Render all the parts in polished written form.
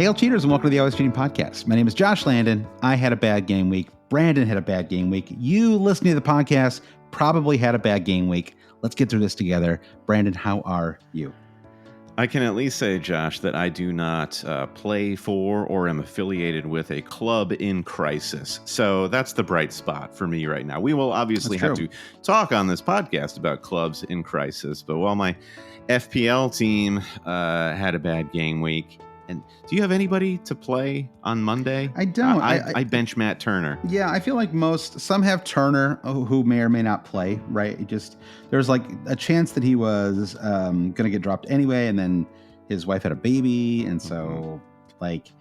Hail cheaters and welcome to the Always Cheating Podcast. My name is Josh Landon. I had a bad game week. Brandon had a bad game week. You listening to the podcast probably had a bad game week. Let's get through this together. Brandon, how are you? I can at least say, Josh, that I do not play for or am affiliated with a club in crisis. So that's the bright spot for me right now. We will obviously have to talk on this podcast about clubs in crisis. But while my FPL team had a bad game week, and do you have anybody to play on Monday? I don't. I bench Matt Turner. Yeah, I feel like some have Turner who may or may not play, right? There's like a chance that he was going to get dropped anyway, and then his wife had a baby, and so like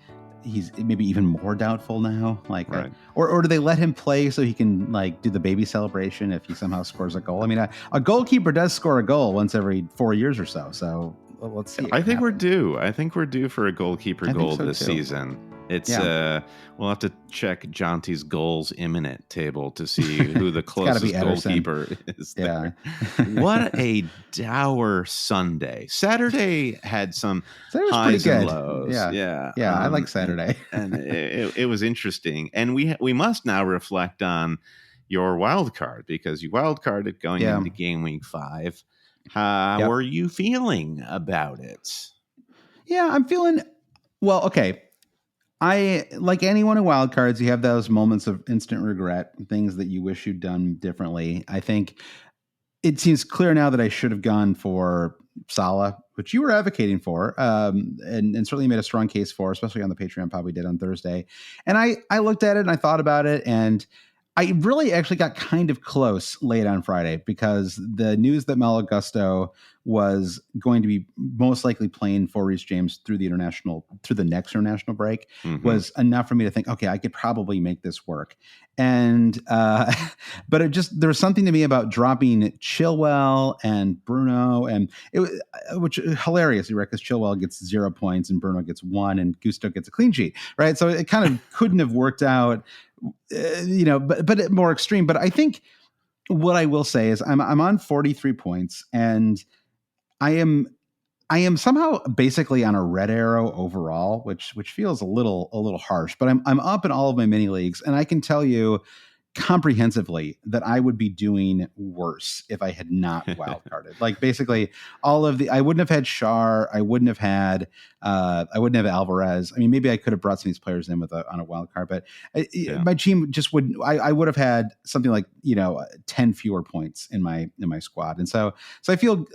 he's maybe even more doubtful now. Like, right. Or do they let him play so he can like do the baby celebration if he somehow scores a goal? I mean, a goalkeeper does score a goal once every 4 years or so. So let's see. I think we're due. I think we're due for a goalkeeper goal this season. It's we'll have to check Jonty's goals imminent table to see who the closest goalkeeper is there. What a dour Sunday. Saturday had some highs and lows. Yeah. I like Saturday. and it was interesting. And we must now reflect on your wild card because you wild carded going into game week 5. How were you feeling about it? Yeah, I'm feeling well. Okay. I, like anyone in wild cards, you have those moments of instant regret, things that you wish you'd done differently. I think it seems clear now that I should have gone for Salah, which you were advocating for, and certainly made a strong case for, especially on the Patreon pod we did on Thursday. And I looked at it and I thought about it, and I really actually got kind of close late on Friday because the news that Malo Gusto was going to be most likely playing for Reece James through the next international break was enough for me to think, okay, I could probably make this work. And but there was something to me about dropping Chilwell and Bruno, and which is hilarious, right? Because Chilwell gets 0 points and Bruno gets 1 and Gusto gets a clean sheet, right? So it kind of couldn't have worked out. But more extreme. But I think what I will say is I'm on 43 points, and I am somehow basically on a red arrow overall, which feels a little harsh. But I'm up in all of my mini leagues, and I can tell you comprehensively that I would be doing worse if I had not wildcarded. Like basically I wouldn't have had Schär, I wouldn't have Alvarez. I mean, maybe I could have brought some of these players in on a wild card, but my team just wouldn't. I would have had something like 10 fewer points in my squad, and so I feel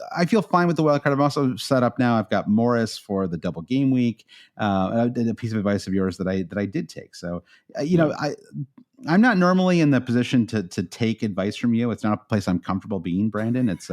fine with the wild card. I'm also set up now. I've got Morris for the double game week. A piece of advice of yours that I did take. So I'm not normally in the position to take advice from you. It's not a place I'm comfortable being, Brandon. It's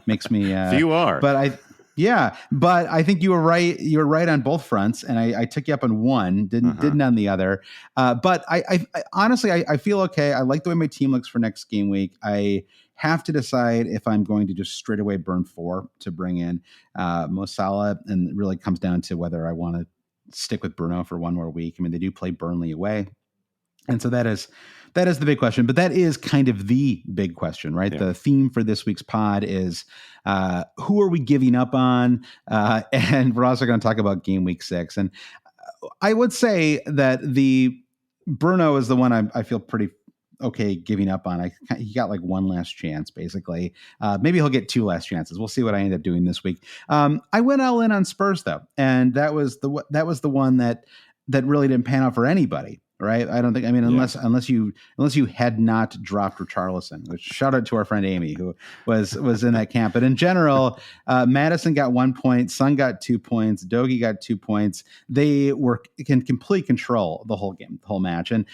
makes me. You are, but I think you were right. You were right on both fronts, and I took you up on one, didn't on the other. But I honestly, I feel okay. I like the way my team looks for next game week. I have to decide if I'm going to just straight away burn 4 to bring in Mo Salah, and it really comes down to whether I want to stick with Bruno for one more week. I mean, they do play Burnley away. And so that is the big question, but that is kind of the big question, right? Yeah. The theme for this week's pod is who are we giving up on? And we're also going to talk about game week 6. And I would say that the Bruno is the one I feel pretty okay giving up on. He got like one last chance, basically. Maybe he'll get 2 last chances. We'll see what I end up doing this week. I went all in on Spurs though, and that was the one that really didn't pan out for anybody. Right. I don't think, unless you had not dropped Richarlison, which shout out to our friend Amy, who was in that camp. But in general, Madison got 1 point, Son got 2 points, Dogie got 2 points. They can complete control the whole game, the whole match. And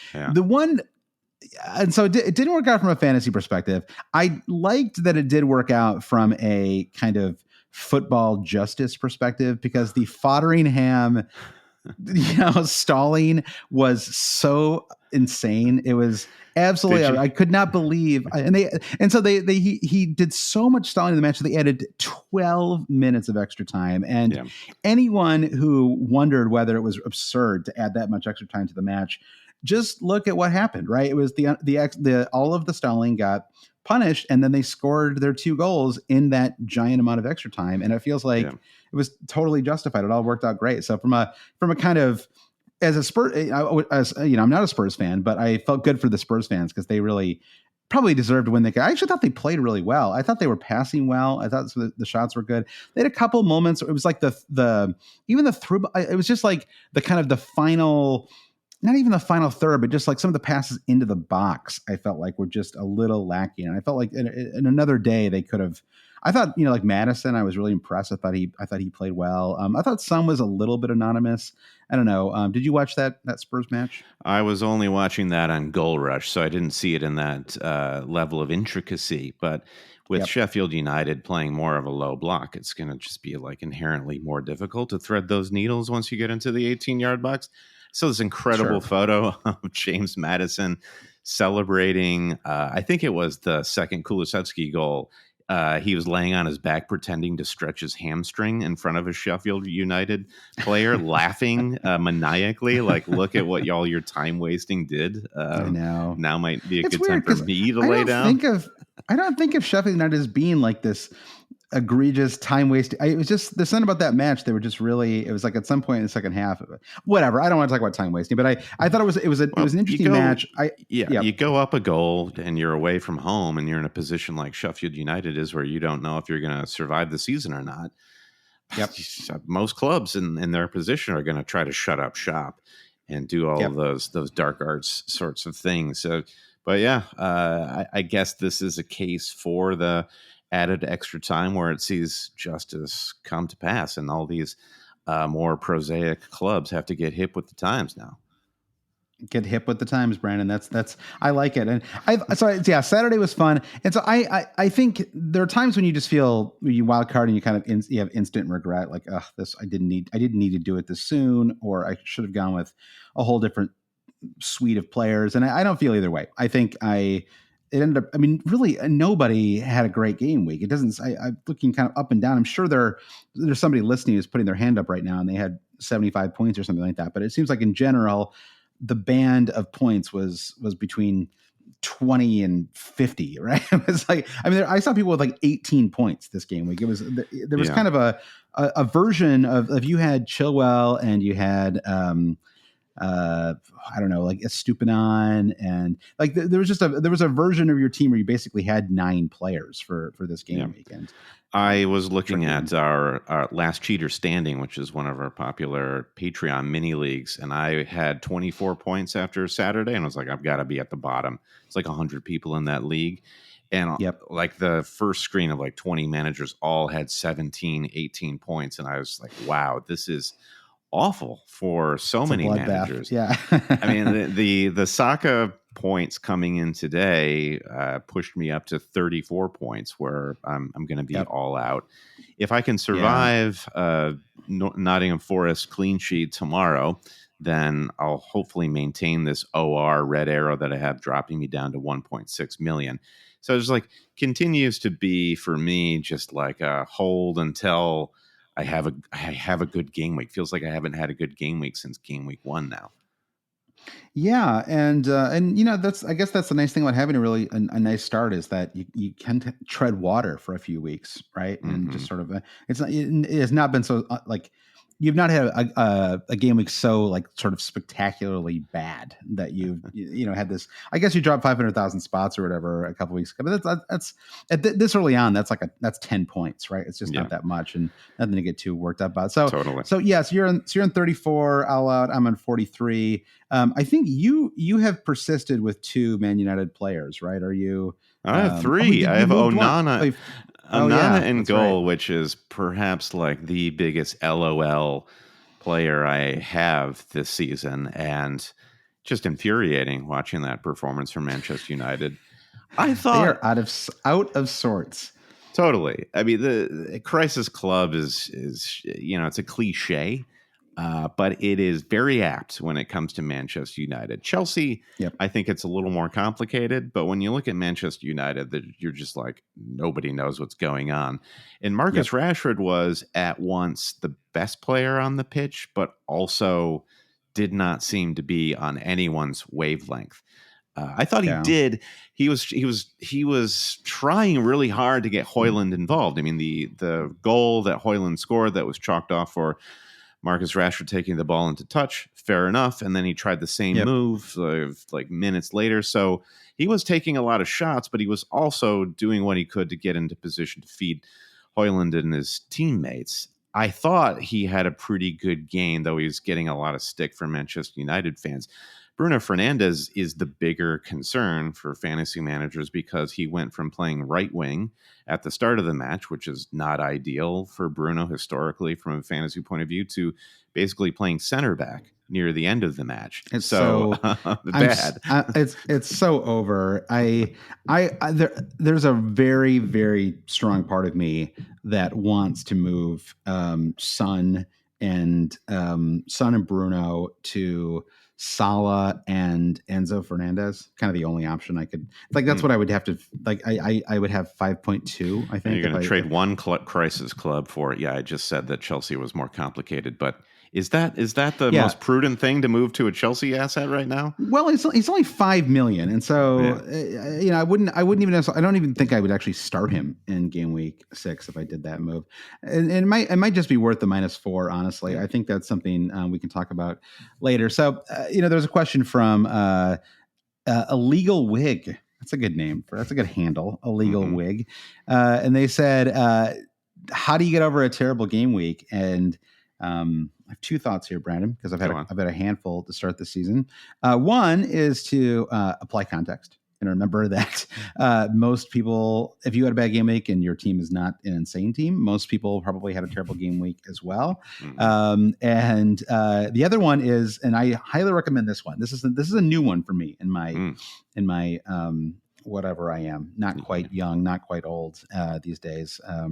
so it didn't work out from a fantasy perspective. I liked that it did work out from a kind of football justice perspective, because the Fodderingham stalling was so insane. It was absolutely, I could not believe. He did so much stalling in the match that they added 12 minutes of extra time. And anyone who wondered whether it was absurd to add that much extra time to the match, just look at what happened, right? It was the all of the stalling got punished, and then they scored their 2 goals in that giant amount of extra time. And it feels like it was totally justified. It all worked out great. So from a kind of, as a Spurs, as you know, I'm not a Spurs fan, but I felt good for the Spurs fans because they really probably deserved to win the game. I actually thought they played really well. I thought they were passing well. I thought the shots were good. They had a couple moments. It was like even the through. It was just like the kind of the final, not even the final third, but just like some of the passes into the box, I felt like were just a little lacking. And I felt like in another day they could have. I thought, like Madison, I was really impressed. I thought he played well. I thought Son was a little bit anonymous. I don't know. Did you watch that Spurs match? I was only watching that on Goal Rush, so I didn't see it in that level of intricacy. But with Sheffield United playing more of a low block, it's going to just be like inherently more difficult to thread those needles once you get into the 18-yard box. So this incredible photo of James Maddison celebrating, I think it was the second Kulusevski goal. He was laying on his back pretending to stretch his hamstring in front of a Sheffield United player, laughing maniacally, like, look at what all your time wasting did. I know. Now might be a good time for me to lay down. I don't think of Sheffield United as being like this egregious time wasting. It was just, there's something about that match. They were just really, it was like at some point in the second half, whatever. I don't want to talk about time wasting, but I thought it was an interesting match. You go up a goal and you're away from home and you're in a position like Sheffield United is, where you don't know if you're going to survive the season or not. Most clubs in their position are going to try to shut up shop and do all of those dark arts sorts of things. So, but I guess this is a case for the added extra time where it sees justice come to pass, and all these more prosaic clubs have to get hip with the times now. Get hip with the times, Brandon. That's I like it. And Saturday was fun. And so I think there are times when you just feel, you wild card and you kind of you have instant regret, like, I didn't need to do it this soon, or I should have gone with a whole different suite of players. And I don't feel either way. I think it ended up, really nobody had a great game week. It doesn't, I'm looking kind of up and down. I'm sure there's somebody listening who's putting their hand up right now and they had 75 points or something like that. But it seems like in general, the band of points was between 20 and 50, right? It was like, I saw people with like 18 points this game week. There was kind of a version of, if you had Chilwell and you had, I don't know, like Estupinan, and like there was a version of your team where you basically had 9 players for this game weekend. I was looking at our Last Cheater Standing, which is one of our popular Patreon mini leagues, and I had 24 points after Saturday, and I was like, I've got to be at the bottom. It's like 100 people in that league. And like the first screen of like 20 managers all had 17, 18 points. And I was like, wow, this is awful for so many managers. Yeah. The Saka points coming in today pushed me up to 34 points, where I'm going to be all out. If I can survive Nottingham Forest clean sheet tomorrow, then I'll hopefully maintain this OR red arrow that I have, dropping me down to 1.6 million. So it's like continues to be for me just like a hold until I have a good game week. Feels like I haven't had a good game week since game week 1 now. Yeah, and I guess that's the nice thing about having a nice start, is that you can tread water for a few weeks, right? And just sort of it has not been so like you've not had a game week so like sort of spectacularly bad that you've had this. I guess you dropped 500,000 spots or whatever a couple weeks ago, but that's at this early on. That's that's 10 points, right? It's just not that much, and nothing to get too worked up about. So totally. So you're in 34. All out. I'm on 43. I think you have persisted with 2 Man United players, right? Are you? I have 3. I have Onana. Onana in goal, right, which is perhaps like the biggest LOL player I have this season, and just infuriating watching that performance from Manchester United. I thought they are out of sorts. Totally. The Crisis Club is it's a cliche, but it is very apt when it comes to Manchester United. Chelsea, I think it's a little more complicated, but when you look at Manchester United, you're just like, nobody knows what's going on. And Marcus Rashford was at once the best player on the pitch, but also did not seem to be on anyone's wavelength. I thought he did. He was trying really hard to get Højlund involved. I mean, the goal that Højlund scored that was chalked off for Marcus Rashford taking the ball into touch, fair enough. And then he tried the same move like minutes later. So he was taking a lot of shots, but he was also doing what he could to get into position to feed Højlund and his teammates. I thought he had a pretty good game, though he was getting a lot of stick from Manchester United fans. Bruno Fernandes is the bigger concern for fantasy managers because he went from playing right wing at the start of the match, which is not ideal for Bruno historically from a fantasy point of view, to basically playing center back near the end of the match. It's so bad. It's so over. There's a very, very strong part of me that wants to move Son and Bruno to Salah and Enzo Fernandez, kind of the only option I could like. That's what I would have to like. I would have 5.2. I think and you're going to trade one crisis club for it. Yeah, I just said that Chelsea was more complicated, but is that the most prudent thing to move to a Chelsea asset right now? Well, it's only 5 million, and so I wouldn't even. I don't even think I would actually start him in game week 6 if I did that move. And it might just be worth the -4. Honestly, I think that's something we can talk about later. So there's a question from Illegal Wig. That's a good name that's a good handle. Illegal Wig, and they said, "How do you get over a terrible game week?" And I have 2 thoughts here, Brandon, because I've had a handful to start the season. One is to apply context and remember that most people, if you had a bad game week and your team is not an insane team, most people probably had a terrible game week as well. And the other one is, and I highly recommend this one. This is a new one for me in my whatever I am, not quite young, not quite old these days. I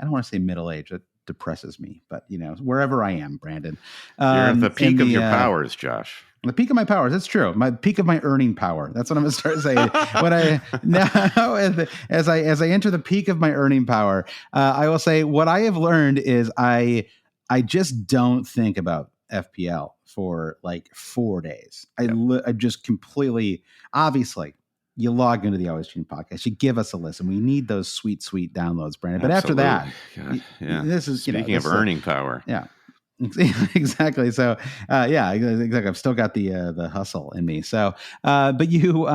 don't want to say middle age. It depresses me, but wherever I am, Brandon, you're at the peak of your powers, Josh. The peak of my powers. That's true. My peak of my earning power. That's what I'm going to start saying. When I now, as I enter the peak of my earning power, I will say what I have learned is I just don't think about FPL for like 4 days. I just completely, obviously, you log into the Always Cheating podcast. You give us a listen. We need those sweet, sweet downloads, Brandon. But Absolutely. After that, this is speaking of earning power. Yeah, exactly. So, exactly. I've still got the hustle in me. So, but you,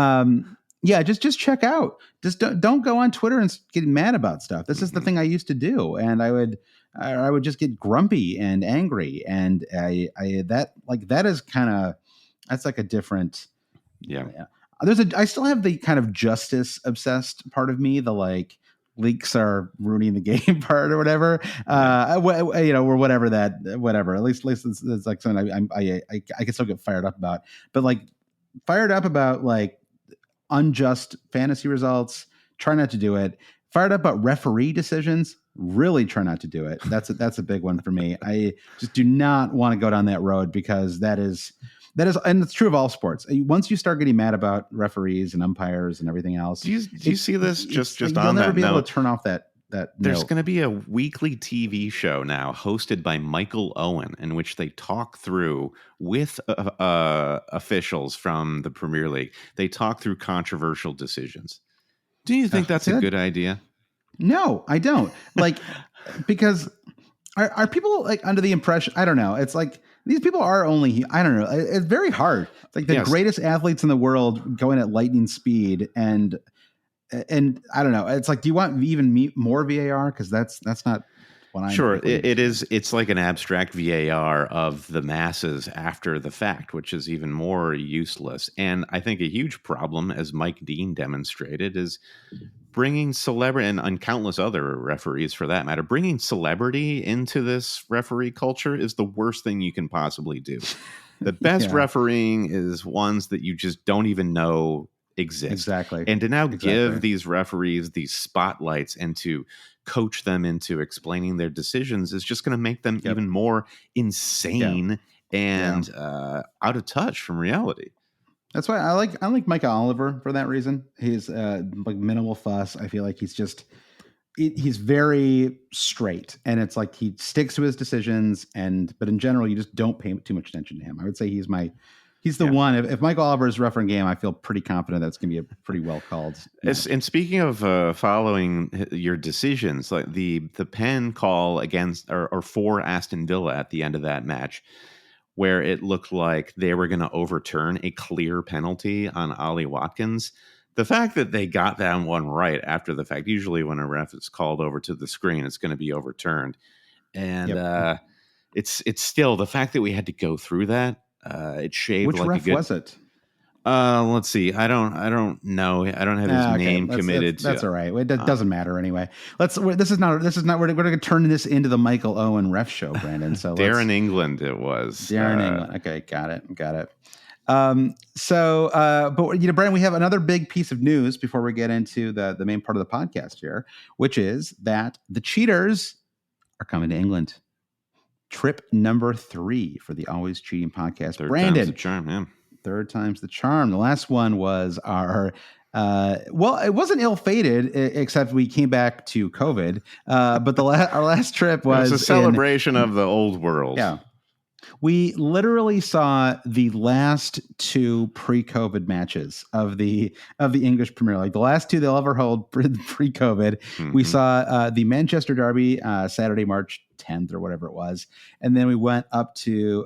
just check out. Just don't go on Twitter and get mad about stuff. This is the thing I used to do, and I would just get grumpy and angry, and that is kind of that's like a different. Yeah. I still have the kind of justice obsessed part of me, the like leaks are ruining the game part or whatever, or whatever. At least it's like something I can still get fired up about, but like fired up about like unjust fantasy results. Try not to do it. Fired up about referee decisions. Really try not to do it. That's a big one for me. I just do not want to go down that road because that is, and it's true of all sports. Once you start getting mad about referees and umpires and everything else, do you see this? Just you'll on never that be note, able to turn off that. There's going to be a weekly TV show now hosted by Michael Owen in which they talk through with officials from the Premier League. They talk through controversial decisions. Do you think that's a good idea? No, I don't. Like, because are people like under the impression? I don't know. It's like these people are only. I don't know. It's very hard. It's like the greatest athletes in the world going at lightning speed, and I don't know. It's like, do you want even more VAR? Because that's not what I'm sure. It is. It's like an abstract VAR of the masses after the fact, which is even more useless. And I think a huge problem, as Mike Dean demonstrated, is bringing celebrity and countless other referees for that matter, bringing celebrity into this referee culture is the worst thing you can possibly do. The best refereeing is ones that you just don't even know exist. Exactly. And to now give these referees these spotlights and to coach them into explaining their decisions is just going to make them even more insane and out of touch from reality. That's why I like Micah Oliver for that reason. He's like minimal fuss. I feel like he's very straight, and it's like he sticks to his decisions. But in general, you just don't pay too much attention to him. I would say he's He's the one. If Michael Oliver is refereeing game, I feel pretty confident that's going to be a pretty well called match. And speaking of following your decisions, like the pen call against or for Aston Villa at the end of that match, where it looked like they were going to overturn a clear penalty on Ollie Watkins. The fact that they got that one right after the fact, usually when a ref is called over to the screen, it's going to be overturned. And it's still the fact that we had to go through that. It shaved. Which like ref a good, was it? Let's see. I don't know. I don't have his name committed. That's all right. It doesn't matter anyway. This is not. We're going to turn this into the Michael Owen ref show, Brandon. So Darren England. It was Darren England. Okay, got it. But Brandon, we have another big piece of news before we get into the main part of the podcast here, which is that the Cheaters are coming to England. Trip number 3 for the Always Cheating podcast. Brandon, time's the charm, yeah. Third time's the charm. The last one was our it wasn't ill-fated, except we came back to COVID. But our last trip was a celebration of the old world. Yeah. We literally saw the last 2 pre-COVID matches of the English Premier League. The last 2 they'll ever hold pre-COVID. Mm-hmm. We saw the Manchester Derby Saturday, March 10th or whatever it was, and then we went up to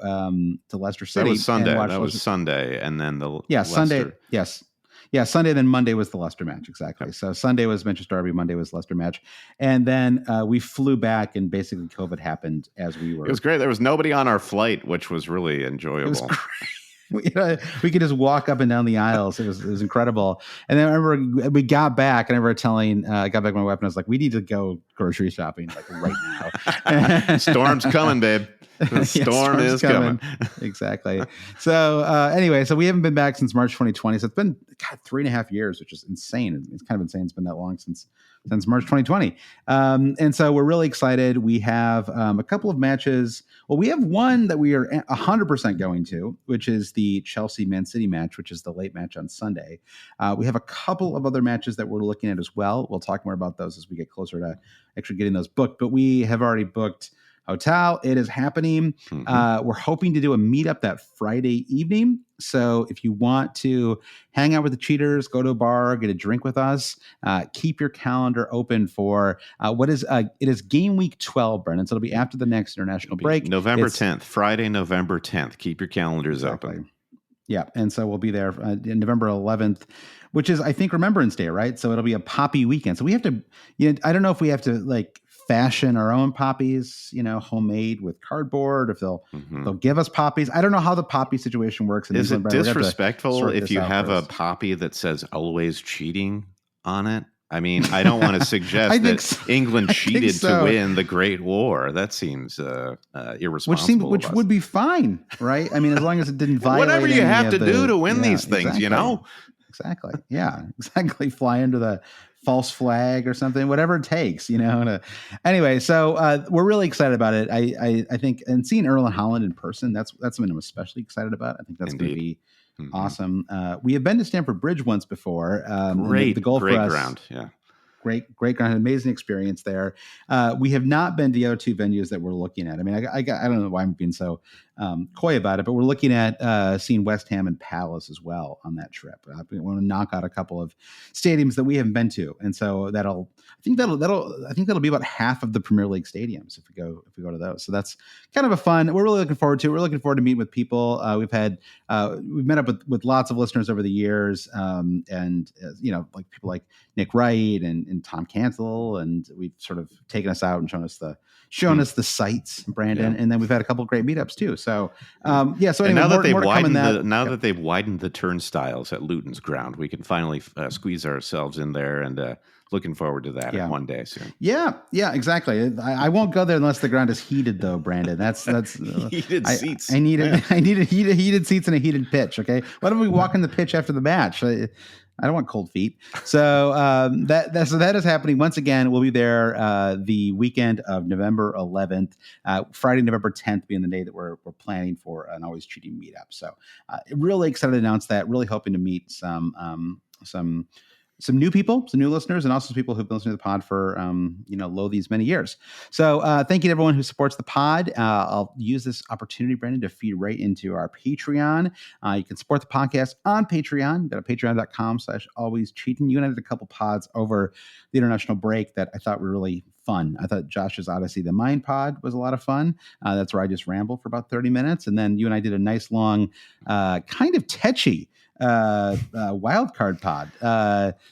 Leicester City. That was Sunday, and then Leicester. Sunday. Yes. Yeah, Sunday, then Monday was the Leicester match, exactly. Yep. So Sunday was Manchester Derby, Monday was Leicester match. And then we flew back, and basically COVID happened as we were. It was great. There was nobody on our flight, which was really enjoyable. It was great. We could just walk up and down the aisles. It was incredible. And then I remember we got back, and I remember I got back to my wife, and I was like, we need to go grocery shopping like right now. Storm's coming, babe. The storm is coming. Exactly. So anyway, so we haven't been back since March 2020. So it's been 3.5 years, which is insane. It's kind of insane. It's been that long since March 2020. And so we're really excited. We have a couple of matches. Well, we have one that we are 100% going to, which is the Chelsea-Man City match, which is the late match on Sunday. We have a couple of other matches that we're looking at as well. We'll talk more about those as we get closer to actually getting those booked. But we have already booked hotel. It is happening. Mm-hmm. We're hoping to do a meetup that Friday evening. So if you want to hang out with the Cheaters, go to a bar, get a drink with us, keep your calendar open for it is game week 12, Brennan. So it'll be after the next international break. November 10th, Friday, November 10th. Keep your calendars open. Yeah. And so we'll be there November 11th, which is, I think, Remembrance Day, right? So it'll be a poppy weekend. So we have to, I don't know if we have to fashion our own poppies, homemade with cardboard, if they'll give us poppies. I don't know how the poppy situation works. Is it disrespectful if you have a poppy that says always cheating on it? I mean, I don't want to suggest that England cheated to win the Great War. That seems irresponsible. Which would be fine, right? I mean, as long as it didn't violate whatever you have to do to win these things, Exactly. Yeah, exactly. Fly under the false flag or something, whatever it takes, Anyway, so we're really excited about it. I think, and seeing Erling Haaland in person, that's something I'm especially excited about. I think that's going to be awesome. We have been to Stamford Bridge once before. Great ground. Yeah. Great ground, amazing experience there. We have not been to the other 2 venues that we're looking at. I mean, I don't know why I'm being so coy about it, but we're looking at seeing West Ham and Palace as well on that trip. We want to knock out a couple of stadiums that we haven't been to, and so that'll be about half of the Premier League stadiums if we go to those. So that's kind of a fun. We're really looking forward to. We're looking forward to meeting with people. We've met up with lots of listeners over the years, and like people like Nick Wright and Tom Cantle, and we've sort of taken us out and shown us the sights, Brandon, and then we've had a couple of great meetups too. So So anyway, that they've widened the turnstiles at Luton's ground, we can finally squeeze ourselves in there, and looking forward to that one day soon. Yeah, exactly. I won't go there unless the ground is heated, though, Brandon. That's heated seats. I need heated seats and a heated pitch. Okay, why don't we walk in the pitch after the match? I don't want cold feet. So that is happening once again. We'll be there the weekend of November 11th, Friday, November 10th being the day that we're planning for an Always Cheating meetup. So really excited to announce that. Really hoping to meet some some new people, some new listeners, and also some people who've been listening to the pod for, these many years. So thank you to everyone who supports the pod. I'll use this opportunity, Brandon, to feed right into our Patreon. You can support the podcast on Patreon. Go to patreon.com/alwayscheating. You and I did a couple pods over the international break that I thought were really fun. I thought Josh's Odyssey the Mind pod was a lot of fun. That's where I just ramble for about 30 minutes. And then you and I did a nice long, kind of tetchy wild card pod.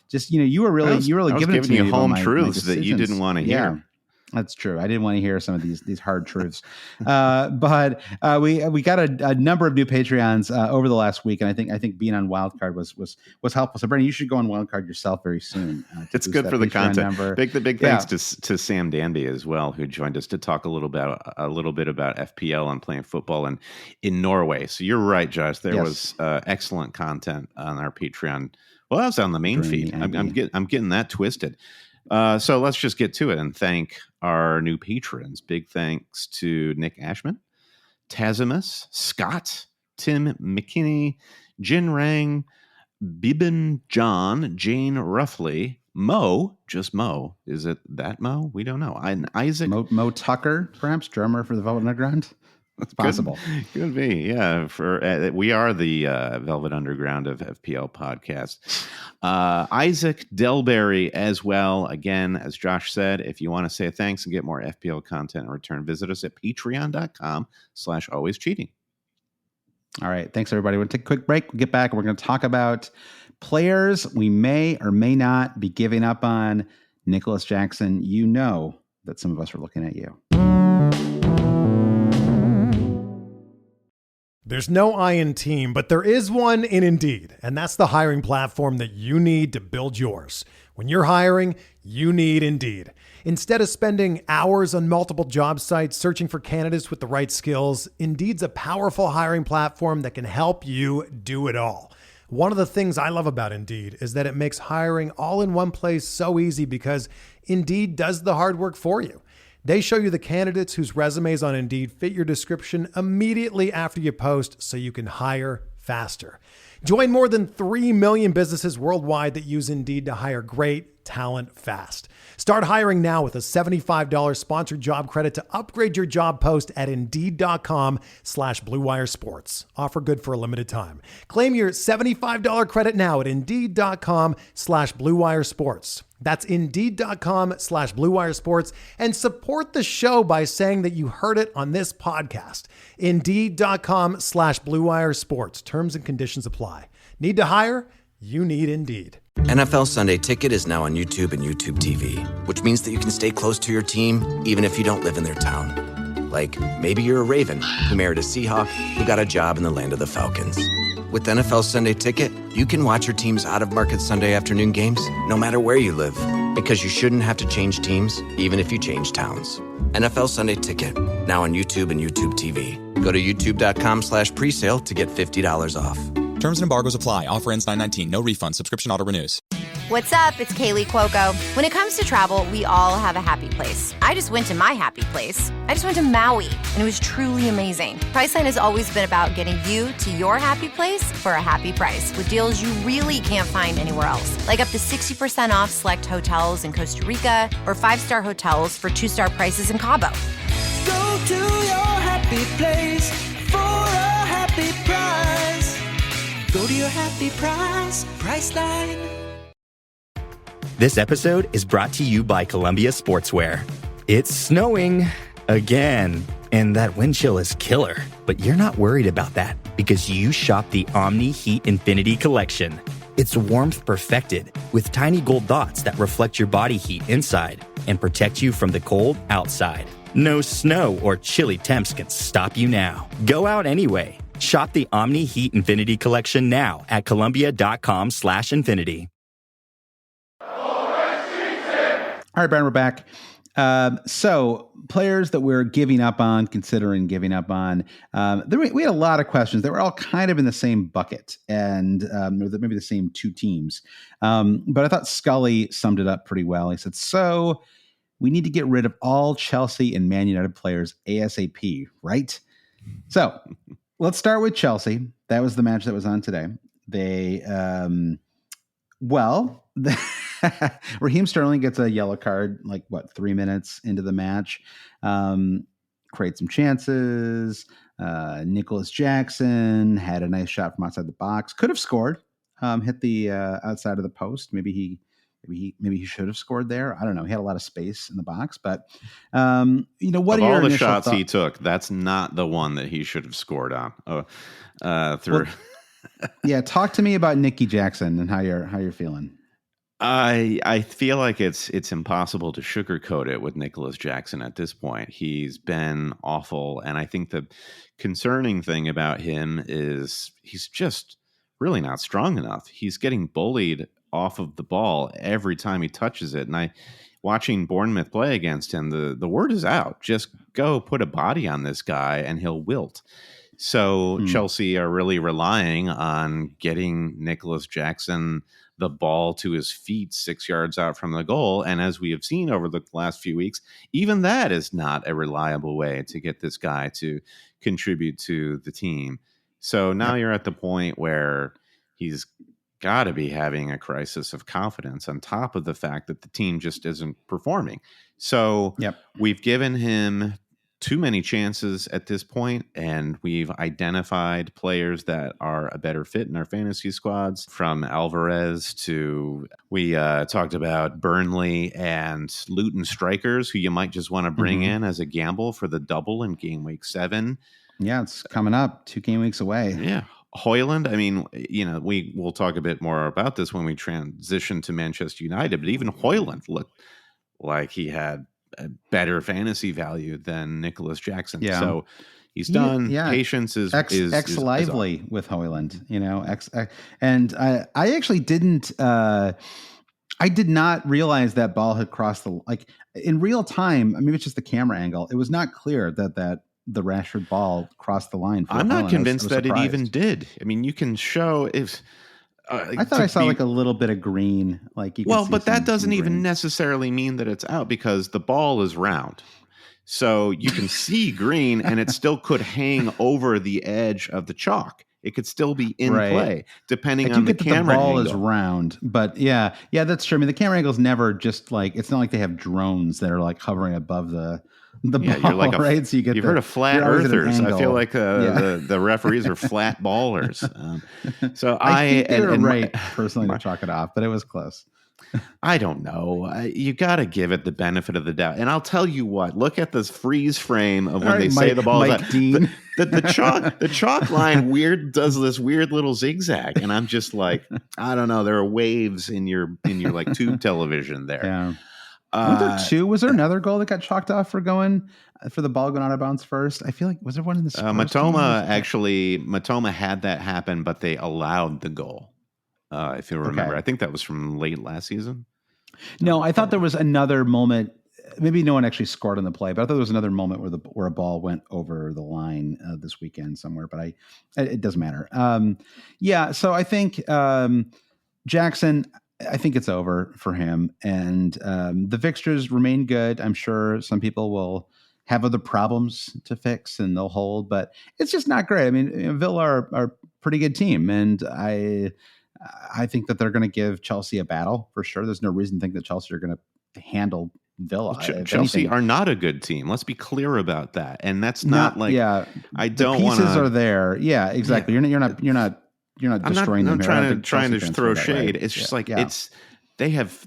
You were really giving you home truths that you didn't want to hear. That's true. I didn't want to hear some of these hard truths, but we got a number of new Patreons over the last week, and I think being on Wildcard was helpful. So, Brandon, you should go on Wildcard yourself very soon. It's good for the Patreon content. Number. Big thanks to Sam Danby as well, who joined us to talk a little bit about FPL and playing football in Norway. So you're right, Josh. There was excellent content on our Patreon. Well, that was on the main feed. I'm getting that twisted. So let's just get to it and thank our new patrons. Big thanks to Nick Ashman, Tazimus, Scott, Tim McKinney, Jin Rang, Bibin John, Jane Ruffley, Mo, just Mo. Is it that Mo? We don't know. And Isaac. Mo Tucker, perhaps, drummer for the Velvet Underground. It's possible. Could be, yeah. We are the Velvet Underground of FPL podcast. Isaac Delberry as well. Again, as Josh said, if you want to say thanks and get more FPL content in return, visit us at patreon.com/alwayscheating. All right. Thanks, everybody. We'll take a quick break. We'll get back and we're going to talk about players we may or may not be giving up on. Nicolas Jackson, you know that some of us are looking at you. There's no I in team, but there is one in Indeed, and that's the hiring platform that you need to build yours. When you're hiring, you need Indeed. Instead of spending hours on multiple job sites searching for candidates with the right skills, Indeed's a powerful hiring platform that can help you do it all. One of the things I love about Indeed is that it makes hiring all in one place so easy because Indeed does the hard work for you. They show you the candidates whose resumes on Indeed fit your description immediately after you post so you can hire faster. Join more than 3 million businesses worldwide that use Indeed to hire great talent fast. Start hiring now with a $75 sponsored job credit to upgrade your job post at Indeed.com/Blue Wire Sports. Offer good for a limited time. Claim your $75 credit now at Indeed.com/Blue Wire Sports. That's Indeed.com/Blue Wire Sports, and support the show by saying that you heard it on this podcast. Indeed.com/Blue Wire Sports. Terms and conditions apply. Need to hire? You need Indeed. NFL Sunday Ticket is now on YouTube and YouTube TV, which means that you can stay close to your team even if you don't live in their town. Like, maybe you're a Raven who married a Seahawk who got a job in the land of the Falcons. With NFL Sunday Ticket, you can watch your team's out-of-market Sunday afternoon games no matter where you live, because you shouldn't have to change teams even if you change towns. NFL Sunday Ticket, now on YouTube and YouTube TV. Go to youtube.com/presale to get $50 off. Terms and embargoes apply. Offer ends 9/19. No refund. Subscription auto renews. What's up? It's Kaylee Cuoco. When it comes to travel, we all have a happy place. I just went to my happy place. I just went to Maui, and it was truly amazing. Priceline has always been about getting you to your happy place for a happy price with deals you really can't find anywhere else. Like up to 60% off select hotels in Costa Rica or 5-star hotels for 2-star prices in Cabo. Go to your happy place for a happy price. Go to your happy price, Priceline. This episode is brought to you by Columbia Sportswear. It's snowing again, and that wind chill is killer. But you're not worried about that because you shop the Omni Heat Infinity Collection. It's warmth perfected with tiny gold dots that reflect your body heat inside and protect you from the cold outside. No snow or chilly temps can stop you now. Go out anyway. Shop the Omni Heat Infinity Collection now at Columbia.com/infinity. All right, Brian, we're back. So players that we're giving up on, considering giving up on, we had a lot of questions that were all kind of in the same bucket and maybe the same two teams. But I thought Scully summed it up pretty well. He said, so we need to get rid of all Chelsea and Man United players ASAP, right? So let's start with Chelsea. That was the match that was on today. They Raheem Sterling gets a yellow card, 3 minutes into the match. Create some chances. Nicolas Jackson had a nice shot from outside the box. Could have scored. Hit the outside of the post. Maybe he should have scored there. I don't know. He had a lot of space in the box, but what of are all your the shots thoughts? he took? That's not the one that he should have scored on. Yeah, talk to me about Nicky Jackson and how you're feeling. I feel like it's impossible to sugarcoat it with Nicolas Jackson at this point. He's been awful, and I think the concerning thing about him is he's just really not strong enough. He's getting bullied off of the ball every time he touches it, and watching Bournemouth play against him, the word is out. Just go put a body on this guy, and he'll wilt. So Chelsea are really relying on getting Nicolas Jackson the ball to his feet 6 yards out from the goal. And as we have seen over the last few weeks, even that is not a reliable way to get this guy to contribute to the team. So now you're at the point where he's got to be having a crisis of confidence on top of the fact that the team just isn't performing. So we've given him too many chances at this point, and we've identified players that are a better fit in our fantasy squads, from Alvarez to we talked about Burnley and Luton strikers who you might just want to bring in as a gamble for the double in game week 7. Yeah, it's coming up 2 game weeks away. Yeah. Hoyland, I mean, we will talk a bit more about this when we transition to Manchester United, but even Hoyland looked like he had a better fantasy value than Nicolas Jackson. Yeah. So he's done. Patience is lively with Hoyland, and I actually didn't. I did not realize that ball had crossed in real time. I mean, it's just the camera angle. It was not clear that the Rashford ball crossed the line. I'm not convinced that it even did. I mean, you can show if. I thought I saw a little bit of green. But that doesn't even necessarily mean that it's out, because the ball is round. So you can see green, and it still could hang over the edge of the chalk. It could still be in play, depending on the camera angle. The ball is round, but yeah, that's true. I mean, the camera angle is never just it's not like they have drones that are hovering above the ball, you're like right? So you've heard of flat earthers. I feel like the referees are flat ballers. So I think you're right personally to chalk it off, but it was close. I don't know. You got to give it the benefit of the doubt. And I'll tell you what, look at this freeze frame of when they say the ball is out. The chalk line does this weird little zigzag. And I'm just like, I don't know. There are waves in your tube television there. Yeah. Was there another goal that got chalked off for the ball going out of bounds first? I feel like, was there one in the Matoma had that happen, but they allowed the goal. If you remember, I think that was from late last season. No, I thought there was another moment. Maybe no one actually scored on the play, but I thought there was another moment where a ball went over the line this weekend somewhere. But it doesn't matter. So I think Jackson. I think it's over for him, and the fixtures remain good. I'm sure some people will have other problems to fix and they'll hold, but it's just not great. I mean, Villa are a pretty good team, and I think that they're going to give Chelsea a battle for sure. There's no reason to think that Chelsea are going to handle Villa. Chelsea are not a good team. Let's be clear about that. And that's not I don't want to. Pieces are there. Yeah, exactly. Yeah. You're not destroying them. I'm trying to throw shade. Right? It's just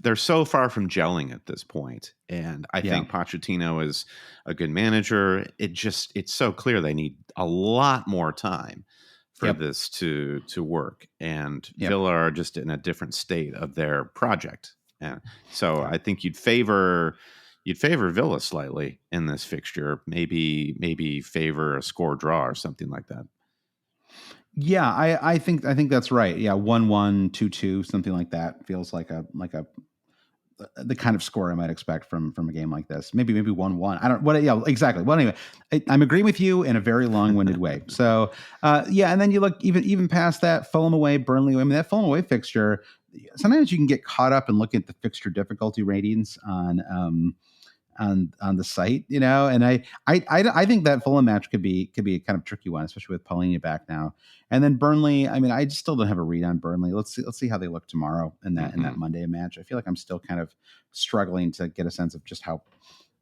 they're so far from gelling at this point. And I think Pochettino is a good manager. It's so clear they need a lot more time for this to work. And Villa are just in a different state of their project. And so I think you'd favor Villa slightly in this fixture, maybe favor a score draw or something like that. Yeah, I think that's right. Yeah, 1-1, 2-2, something like that feels like the kind of score I might expect from a game like this. Maybe 1-1. I don't. What? Yeah, exactly. Well, anyway, I'm agreeing with you in a very long-winded way. So, and then you look even past that, Fulham away, Burnley away. I mean, that Fulham away fixture. Sometimes you can get caught up in looking at the fixture difficulty ratings on on the site, and I think that Fulham match could be a kind of tricky one, especially with Paulinho back now. And then Burnley, I mean, I just still don't have a read on Burnley. Let's see how they look tomorrow in that Monday match. I feel like I'm still kind of struggling to get a sense of just how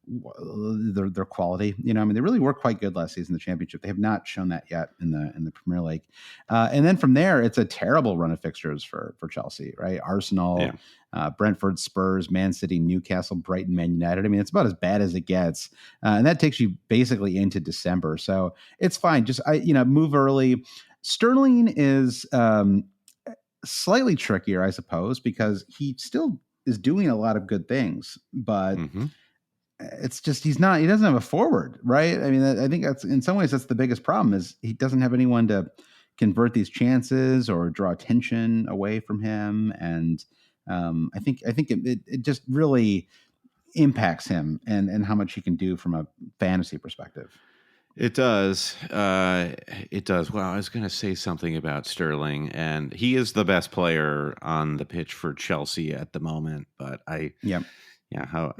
their quality. I mean, they really were quite good last season in the Championship. They have not shown that yet in the Premier League. And then from there, it's a terrible run of fixtures for Chelsea, right? Arsenal, Brentford, Spurs, Man City, Newcastle, Brighton, Man United. I mean, it's about as bad as it gets. And that takes you basically into December. So it's fine. Just, move early. Sterling is slightly trickier, I suppose, because he still is doing a lot of good things, but it's just he doesn't have a forward, right? I mean, I think that's in some ways that's the biggest problem is he doesn't have anyone to convert these chances or draw attention away from him, and I think it just really impacts him and how much he can do from a fantasy perspective. It does. It does. Well, I was going to say something about Sterling, and he is the best player on the pitch for Chelsea at the moment. But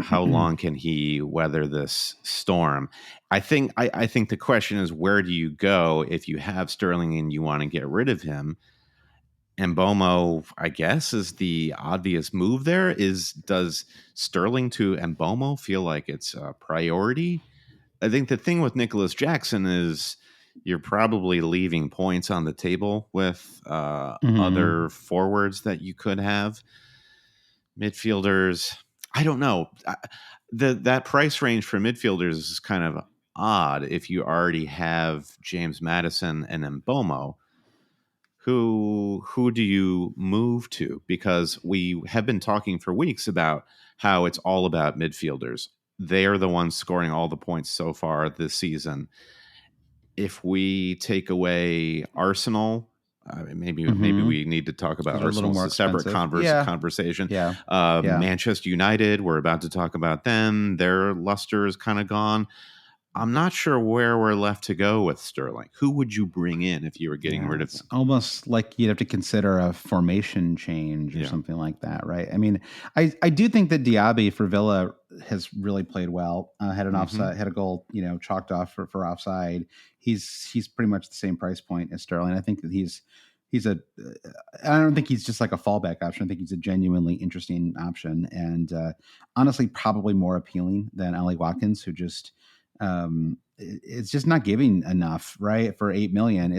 how long can he weather this storm? I think the question is, where do you go if you have Sterling and you want to get rid of him? And Mbeumo, I guess, is the obvious move there. Does Sterling to Mbeumo feel like it's a priority? I think the thing with Nicolas Jackson is you're probably leaving points on the table with other forwards that you could have. Midfielders, I don't know. That price range for midfielders is kind of odd if you already have James Maddison and Mbeumo. Who do you move to? Because we have been talking for weeks about how it's all about midfielders. They are the ones scoring all the points so far this season. If we take away Arsenal, maybe we need to talk about Arsenal. It's a separate conversation. Manchester United, we're about to talk about them. Their luster is kind of gone. I'm not sure where we're left to go with Sterling. Who would you bring in if you were getting rid of him? Almost like you'd have to consider a formation change or something like that, right? I mean, I do think that Diaby for Villa has really played well. Had an offside, had a goal, chalked off for offside. He's pretty much the same price point as Sterling. I think that I don't think he's just like a fallback option. I think he's a genuinely interesting option, and honestly, probably more appealing than Ollie Watkins, who just it's just not giving enough, right? For $8 million,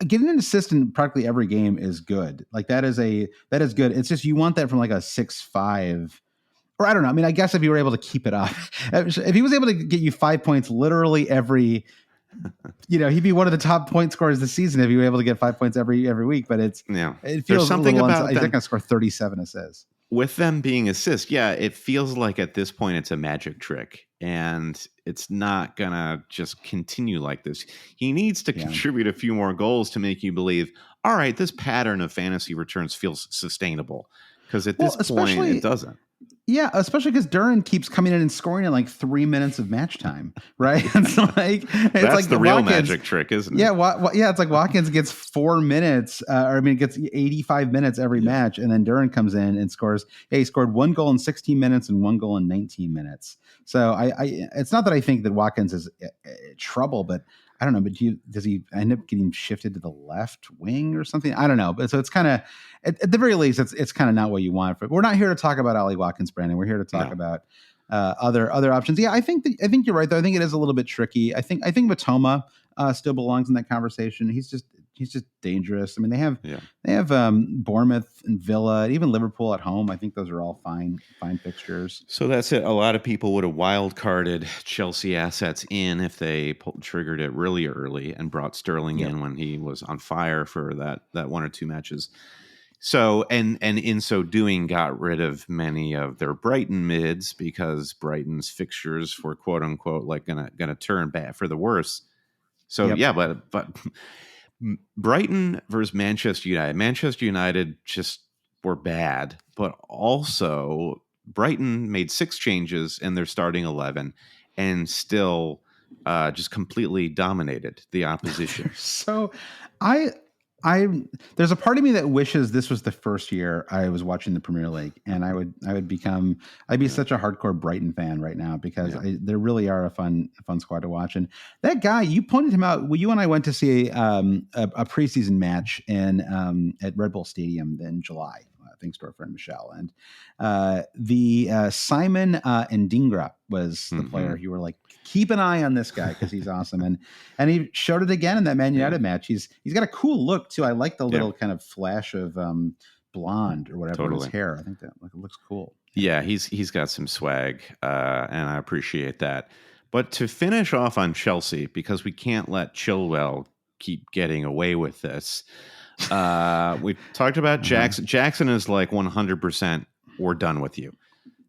getting an assist in practically every game is good. Like that is good. It's just you want that from like a 6.5. Or I don't know. I mean, I guess if you were able to keep it up, if he was able to get you 5 points literally every, he'd be one of the top point scorers this season if he were able to get 5 points every week. But it feels There's something about he's not going to score 37 assists. With them being assists, it feels like at this point it's a magic trick, and it's not gonna just continue like this. He needs to contribute a few more goals to make you believe, all right, this pattern of fantasy returns feels sustainable. Because at this point, it doesn't. Yeah, especially because Duran keeps coming in and scoring in like 3 minutes of match time, right? It's like that's the real magic trick, isn't it? Yeah, it's like Watkins gets 4 minutes, gets 85 minutes every match, and then Duran comes in and scores. Yeah, he scored 1 goal in 16 minutes and 1 goal in 19 minutes. So it's not that I think that Watkins is trouble, but I don't know. But does he end up getting shifted to the left wing or something? I don't know. But so it's kind of, at the very least, it's kind of not what you want. But we're not here to talk about Ollie Watkins, Brandon. We're here to talk about other options. Yeah, I think you're right though. I think it is a little bit tricky. I think Matoma still belongs in that conversation. He's just dangerous. I mean, they have Bournemouth and Villa, even Liverpool at home. I think those are all fine fixtures. So that's it. A lot of people would have wild carded Chelsea assets in if they triggered it really early and brought Sterling in when he was on fire for that 1 or 2 matches. So and in so doing, got rid of many of their Brighton mids because Brighton's fixtures were quote unquote like gonna turn bad for the worse. So but Brighton versus Manchester United. Manchester United just were bad, but also Brighton made 6 changes in their starting 11 and still just completely dominated the opposition. So I there's a part of me that wishes this was the first year I was watching the Premier League, and I'd be such a hardcore Brighton fan right now because they really are a fun squad to watch. And that guy, you pointed him out. Well, you and I went to see a preseason match at Red Bull Stadium in July. Thanks to our friend Michelle. And the Simon Ndingra was the player. You were like, keep an eye on this guy because he's awesome. And he showed it again in that Man United match. He's got a cool look too. I like the little kind of flash of blonde or whatever in his hair. I think that it looks cool. Yeah, he's got some swag, and I appreciate that. But to finish off on Chelsea, because we can't let Chilwell keep getting away with this. We talked about Jackson. Jackson is like 100%. We're done with you.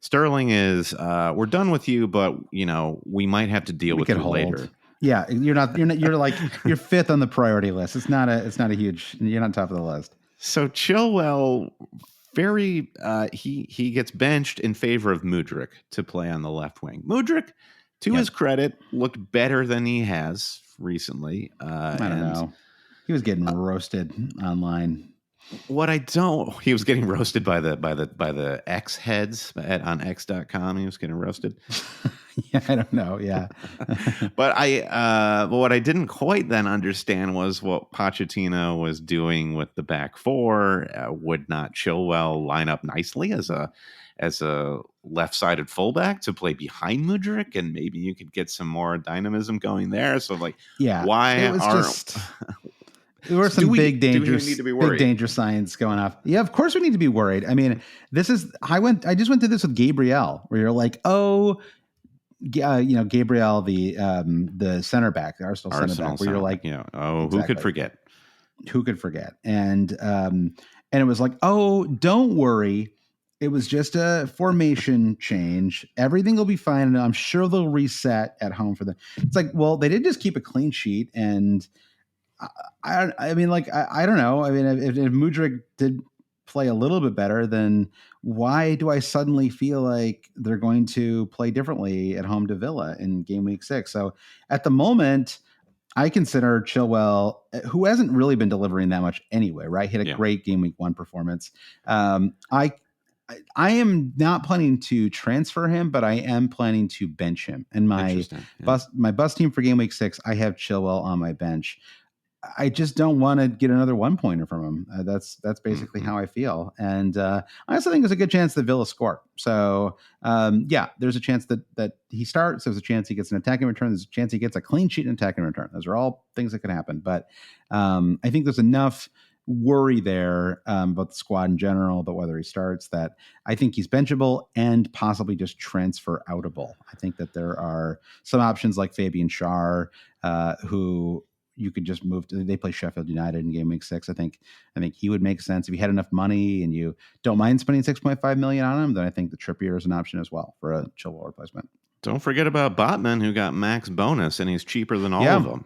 Sterling is we're done with you, but we might have to deal with you later. Yeah, you're fifth on the priority list. It's not a huge. You're not top of the list. So Chilwell, he gets benched in favor of Mudryk to play on the left wing. Mudryk, to his credit, looked better than he has recently. I don't know. He was getting roasted online. He was getting roasted by the X heads on X.com. He was getting roasted. Yeah, I don't know. Yeah. But what I didn't quite then understand was what Pochettino was doing with the back four. Would not Chilwell line up nicely as a left-sided fullback to play behind Mudryk, and maybe you could get some more dynamism going there. So there were some big danger signs going off. Yeah, of course we need to be worried. I mean, I just went through this with Gabriel, where you're like, Gabriel, the center back, the Arsenal center back, where you're like, exactly. Who could forget? And it was like, don't worry. It was just a formation change. Everything will be fine. And I'm sure they'll reset at home for them. It's like, well, they did just keep a clean sheet. And I don't know. I mean, if Mudryk did play a little bit better, then why do I suddenly feel like they're going to play differently at home to Villa in game week 6? So at the moment, I consider Chilwell, who hasn't really been delivering that much anyway, right? He had a great game week 1 performance. I am not planning to transfer him, but I am planning to bench him. And my bus team for game week 6, I have Chilwell on my bench. I just don't want to get another 1-pointer from him. That's basically how I feel. And I also think there's a good chance that Villa score. So there's a chance that he starts. There's a chance he gets an attacking return. There's a chance he gets a clean sheet and attacking return. Those are all things that could happen. But I think there's enough worry there about the squad in general, about whether he starts, that I think he's benchable and possibly just transfer outable. I think that there are some options like Fabian Schär, who you could just move to. They play Sheffield United in game week 6. I think he would make sense if you had enough money and you don't mind spending $6.5 million on him. Then I think the Trippier is an option as well for a Chilwell replacement. Don't forget about Botman, who got max bonus, and he's cheaper than all of them.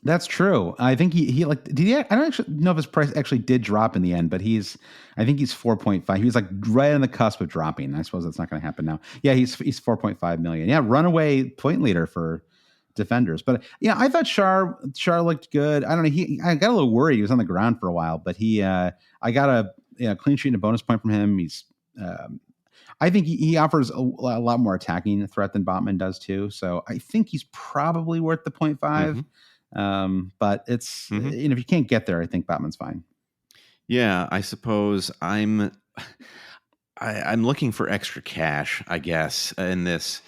That's true. I think he I don't actually know if his price actually did drop in the end, but I think he's 4.5. He was like right on the cusp of dropping. I suppose that's not going to happen now. Yeah, he's 4.5 million. Yeah, runaway point leader for defenders. But yeah, I thought Schär looked good. I don't know. I got a little worried. He was on the ground for a while, but I got a clean sheet and a bonus point from him. He's I think he offers a lot more attacking threat than Botman does too. So I think he's probably worth the 0.5. But it's if you can't get there, I think Botman's fine. Yeah, I suppose I'm looking for extra cash, I guess, in this.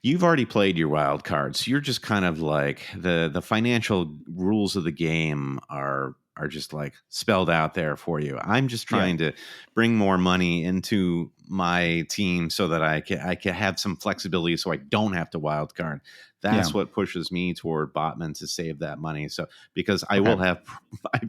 You've already played your wild cards. You're just kind of like the financial rules of the game are just like spelled out there for you. I'm just trying to bring more money into my team so that I can have some flexibility so I don't have to wild card. That's what pushes me toward Botman to save that money. So because I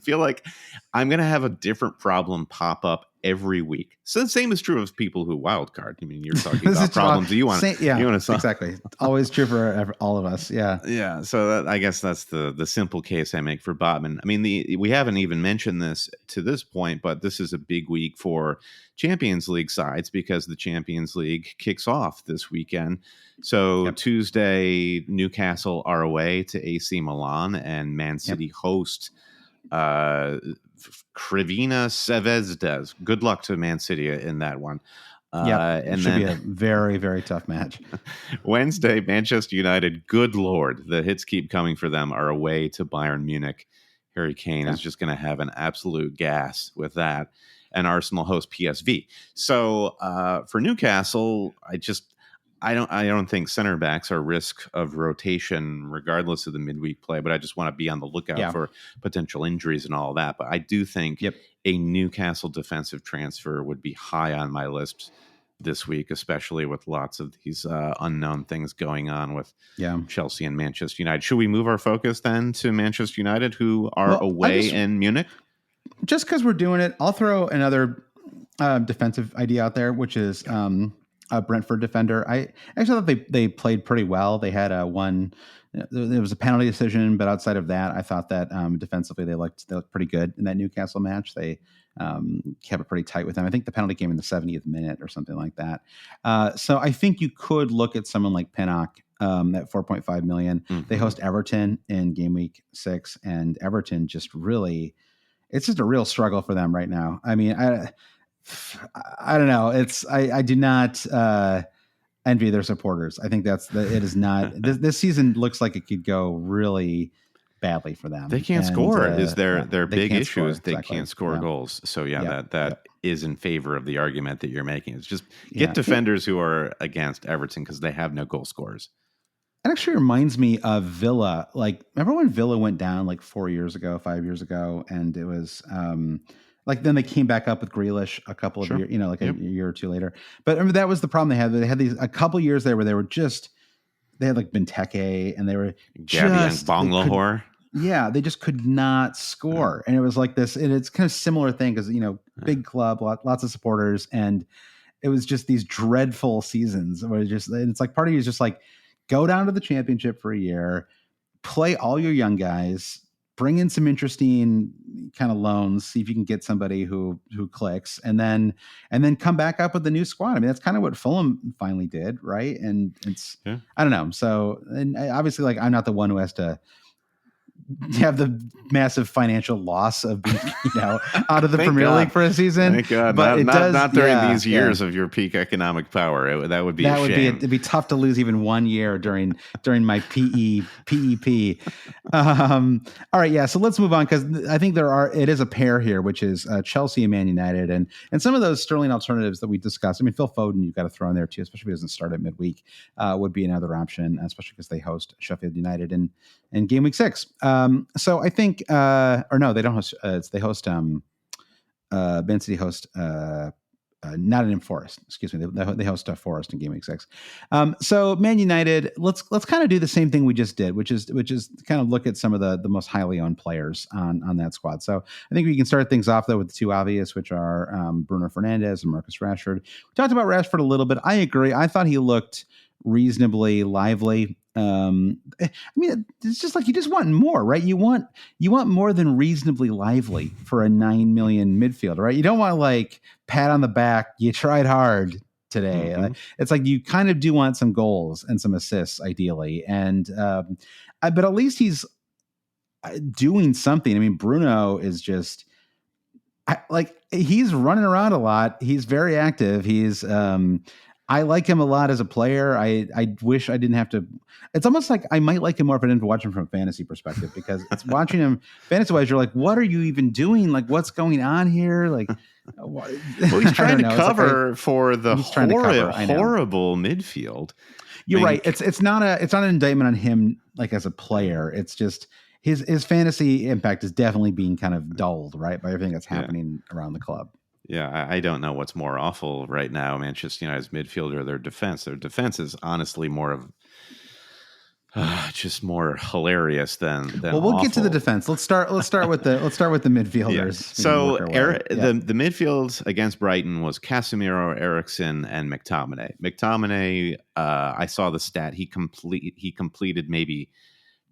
feel like I'm going to have a different problem pop up every week. So the same is true of people who wild card. I mean, you're talking about problems you want to solve. Exactly. Always true for all of us. Yeah. Yeah. So I guess that's the simple case I make for Botman. I mean, we haven't even mentioned this to this point, but this is a big week for Champions League sides because the Champions League kicks off this weekend. So Tuesday, Newcastle are away to AC Milan, and Man City host Krivina Zvezda. Good luck to Man City in that one. It should be a very, very tough match. Wednesday, Manchester United, good Lord, the hits keep coming for them, are away to Bayern Munich. Harry Kane is just going to have an absolute gas with that. And Arsenal host PSV. So for Newcastle, I don't think center backs are risk of rotation regardless of the midweek play, but I just want to be on the lookout for potential injuries and all that. But I do think a Newcastle defensive transfer would be high on my list this week, especially with lots of these unknown things going on with Chelsea and Manchester United. Should we move our focus then to Manchester United, who are away in Munich? Just because we're doing it, I'll throw another defensive idea out there, which is a Brentford defender. I actually thought they played pretty well. They had there was a penalty decision, but outside of that, I thought that defensively they looked pretty good in that Newcastle match. They kept it pretty tight with them. I think the penalty came in the 70th minute or something like that. So I think you could look at someone like Pinnock at 4.5 million. Mm-hmm. They host Everton in game week 6, and Everton just really, it's just a real struggle for them right now. I mean, I don't know. I do not envy their supporters. I think it is not this season looks like it could go really badly for them. They can't score. Is their big issue is they can't score goals. So that is in favor of the argument that you're making. It's just get defenders who are against Everton because they have no goal scorers. It actually reminds me of Villa. Like, remember when Villa went down like 5 years ago, and it was like then they came back up with Grealish a couple of years, a year or two later. But remember that was the problem they had. They had a couple years there where they had like Benteke and they were Gabby and Bangalore. Yeah, they just could not score. And it was like this, and it's kind of similar thing because, big club, lots of supporters. And it was just these dreadful seasons where it's like part of you is just like, go down to the championship for a year, play all your young guys, bring in some interesting kind of loans, see if you can get somebody who clicks, and then come back up with the new squad. I mean, that's kind of what Fulham finally did, right? And it's I don't know. So, and obviously, like, I'm not the one who has to have the massive financial loss of being, out of the Premier League for a season. Thank God. But not during these years of your peak economic power. That would be a shame. It'd be tough to lose even 1 year during my PEP. All right. Yeah. So let's move on, because I think it is a pair here, which is Chelsea and Man United. And some of those sterling alternatives that we discussed. I mean, Phil Foden, you've got to throw in there too, especially if he doesn't start at midweek, would be another option, especially because they host Sheffield United in game week 6. So I think, or no, they don't host. They host. Ben City host Nottingham Forest. Excuse me. They host Forest in game week 6. So Man United. Let's kind of do the same thing we just did, which is kind of look at some of the most highly owned players on that squad. So I think we can start things off though with the two obvious, which are Bruno Fernandes and Marcus Rashford. We talked about Rashford a little bit. I agree. I thought he looked reasonably lively. I mean, it's just like you just want more, right? You want more than reasonably lively for a 9 million midfielder, right? You don't want like pat on the back. You tried hard today. Mm-hmm. It's like you kind of do want some goals and some assists, ideally, and but at least he's doing something. I mean, Bruno is just he's running around a lot. He's very active. He's I like him a lot as a player. I wish I didn't have to. It's almost like I might like him more if I didn't watch him from a fantasy perspective, because it's watching him fantasy wise, you're like, what are you even doing? Like, what's going on here? Like, well, he's trying to cover for the horrible midfield. You're right. It's not an indictment on him like as a player. It's just his fantasy impact is definitely being kind of dulled, right, by everything that's happening around the club. Yeah, I don't know what's more awful right now, Manchester United's midfield or their defense. Their defense is honestly more of just more hilarious than well, we'll awful. Get to the defense. Let's start with the midfielders. Yeah. So the midfield against Brighton was Casemiro, Eriksen, and McTominay. McTominay, I saw the stat. He completed maybe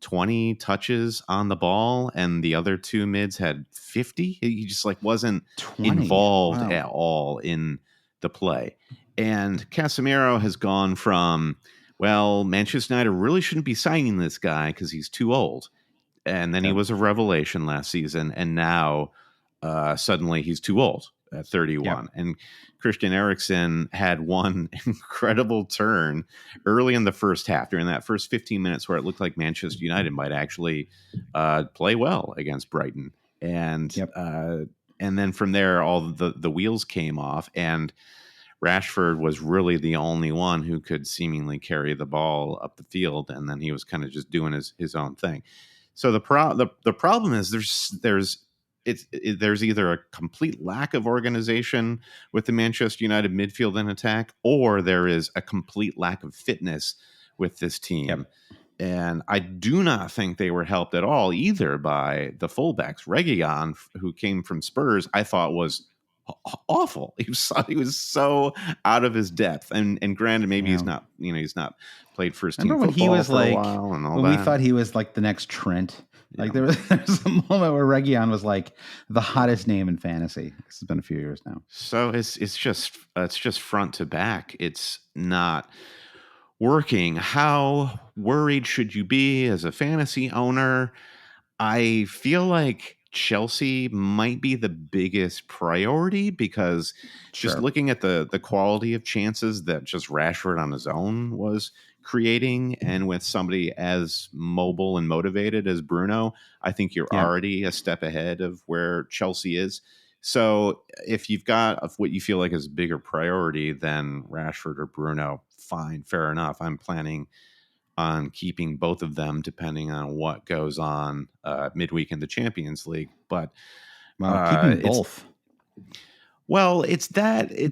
20 touches on the ball, and the other two mids had 50. He just wasn't involved at all in the play. And Casemiro has gone from, well, Manchester United really shouldn't be signing this guy because he's too old, and then he was a revelation last season, and now suddenly he's too old at 31. And Christian Eriksen had one incredible turn early in the first half, during that first 15 minutes, where it looked like Manchester United might actually play well against Brighton. And then from there, all the wheels came off, and Rashford was really the only one who could seemingly carry the ball up the field, and then he was kind of just doing his own thing. So the problem is there's either a complete lack of organization with the Manchester United midfield and attack, or there is a complete lack of fitness with this team. And I do not think they were helped at all either by the fullbacks. Reguilon, who came from Spurs, I thought was awful. He was so out of his depth. And granted, maybe he's not played first team football he was for a while and all when that. we thought he was like the next Trent. Like there was a moment where Reguilon was like the hottest name in fantasy. This has been a few years now. So it's just front to back. It's not working. How worried should you be as a fantasy owner? I feel like Chelsea might be the biggest priority, because just looking at the quality of chances that just Rashford on his own was creating, and with somebody as mobile and motivated as Bruno, I think you're already a step ahead of where Chelsea is. So if you've got what you feel like is a bigger priority than Rashford or Bruno, fine, fair enough. I'm planning on keeping both of them depending on what goes on midweek in the Champions League. But keeping both. Well,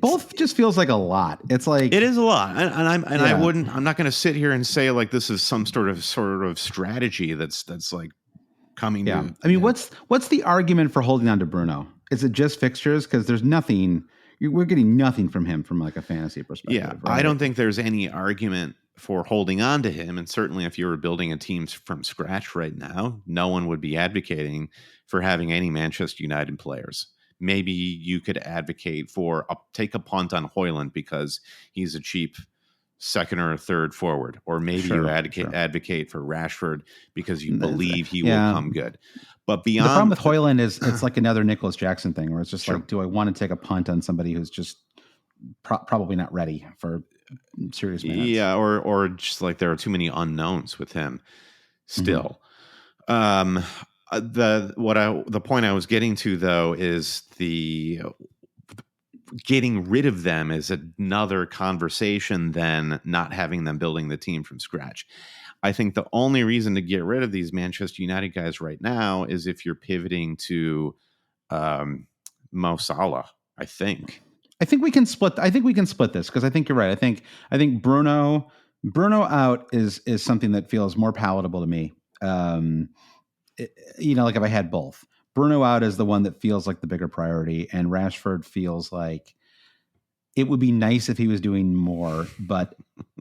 both just feels like a lot. It's like it is a lot, I'm not going to sit here and say like this is some sort of strategy that's like coming. Yeah, I mean, what's the argument for holding on to Bruno? Is it just fixtures? Because there's nothing. We're getting nothing from him from like a fantasy perspective. Yeah, right? I don't think there's any argument for holding on to him. And certainly if you were building a team from scratch right now, no one would be advocating for having any Manchester United players. Maybe you could advocate for take a punt on Højlund because he's a cheap second or third forward, or maybe you advocate for Rashford because you believe he will come good. But beyond the problem with Højlund is it's like another Nicolas Jackson thing, where it's just like, do I want to take a punt on somebody who's just probably not ready for serious minutes? Yeah, or just like there are too many unknowns with him still. The point I was getting to though is the getting rid of them is another conversation than not having them building the team from scratch. I think the only reason to get rid of these Manchester United guys right now is if you're pivoting to Mo Salah. I think we can split. I think we can split this, because I think you're right. I think Bruno out is something that feels more palatable to me. Like if I had both, Bruno out is the one that feels like the bigger priority, and Rashford feels like it would be nice if he was doing more, but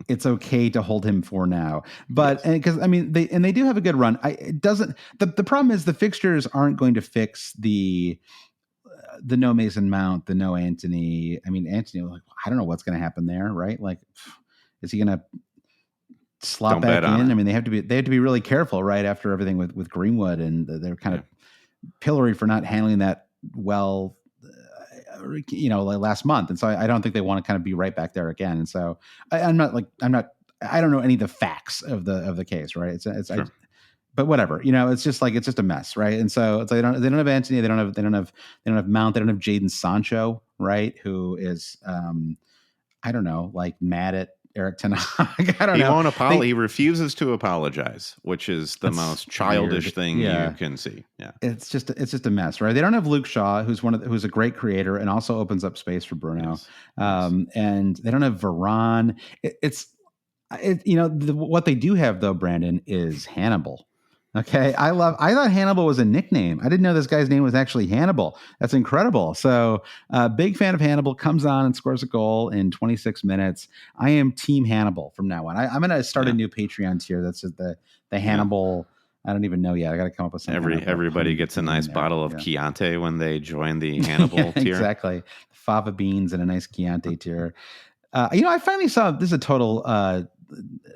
it's okay to hold him for now. But because I mean they do have a good run. The problem is the fixtures aren't going to fix the no Mason Mount, the no Antony. I mean, Antony, like, I don't know what's going to happen there, right? Like, is he going to slot back in? I mean, they have to be really careful, right, after everything with Greenwood, and they're kind of pilloried for not handling that well, like last month. And so I don't think they want to kind of be right back there again. And so I don't know any of the facts of the case, right? But whatever, it's just a mess, right? And so it's like they don't have Antony, they don't have Mount, they don't have Jadon Sancho, right? Who is I don't know, like mad at Eric Ten Hag. I don't know. He won't apologize. He refuses to apologize, which is the most childish thing you can see. Yeah, it's just a mess, right? They don't have Luke Shaw, who's a great creator and also opens up space for Bruno. Yes. And they don't have Varane. What they do have though, Brandon, is Hannibal. Okay. I thought Hannibal was a nickname. I didn't know this guy's name was actually Hannibal. That's incredible. So big fan of Hannibal, comes on and scores a goal in 26 minutes. I am team Hannibal from now on. I'm going to start a new Patreon tier. That's the Hannibal. I don't even know yet. I got to come up with something. Everybody gets a nice bottle of Chianti when they join the Hannibal tier. Exactly. Fava beans and a nice Chianti tier. I finally saw, this is a total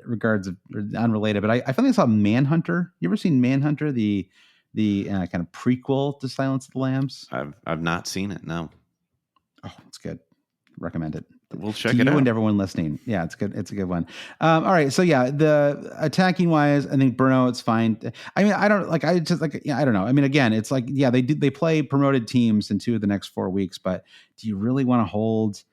regards of unrelated, but I finally saw Manhunter. You ever seen Manhunter, the kind of prequel to Silence of the Lambs? I've not seen it. No. Oh, it's good. Recommend it. We'll check to it you out. And everyone listening. Yeah, it's good. It's a good one. All right. So yeah, the attacking wise, I think Bruno, it's fine. I mean, I don't like, I just like, yeah, I don't know. I mean, again, it's like, yeah, they play promoted teams in 2 of the next 4 weeks, but do you really want to hold,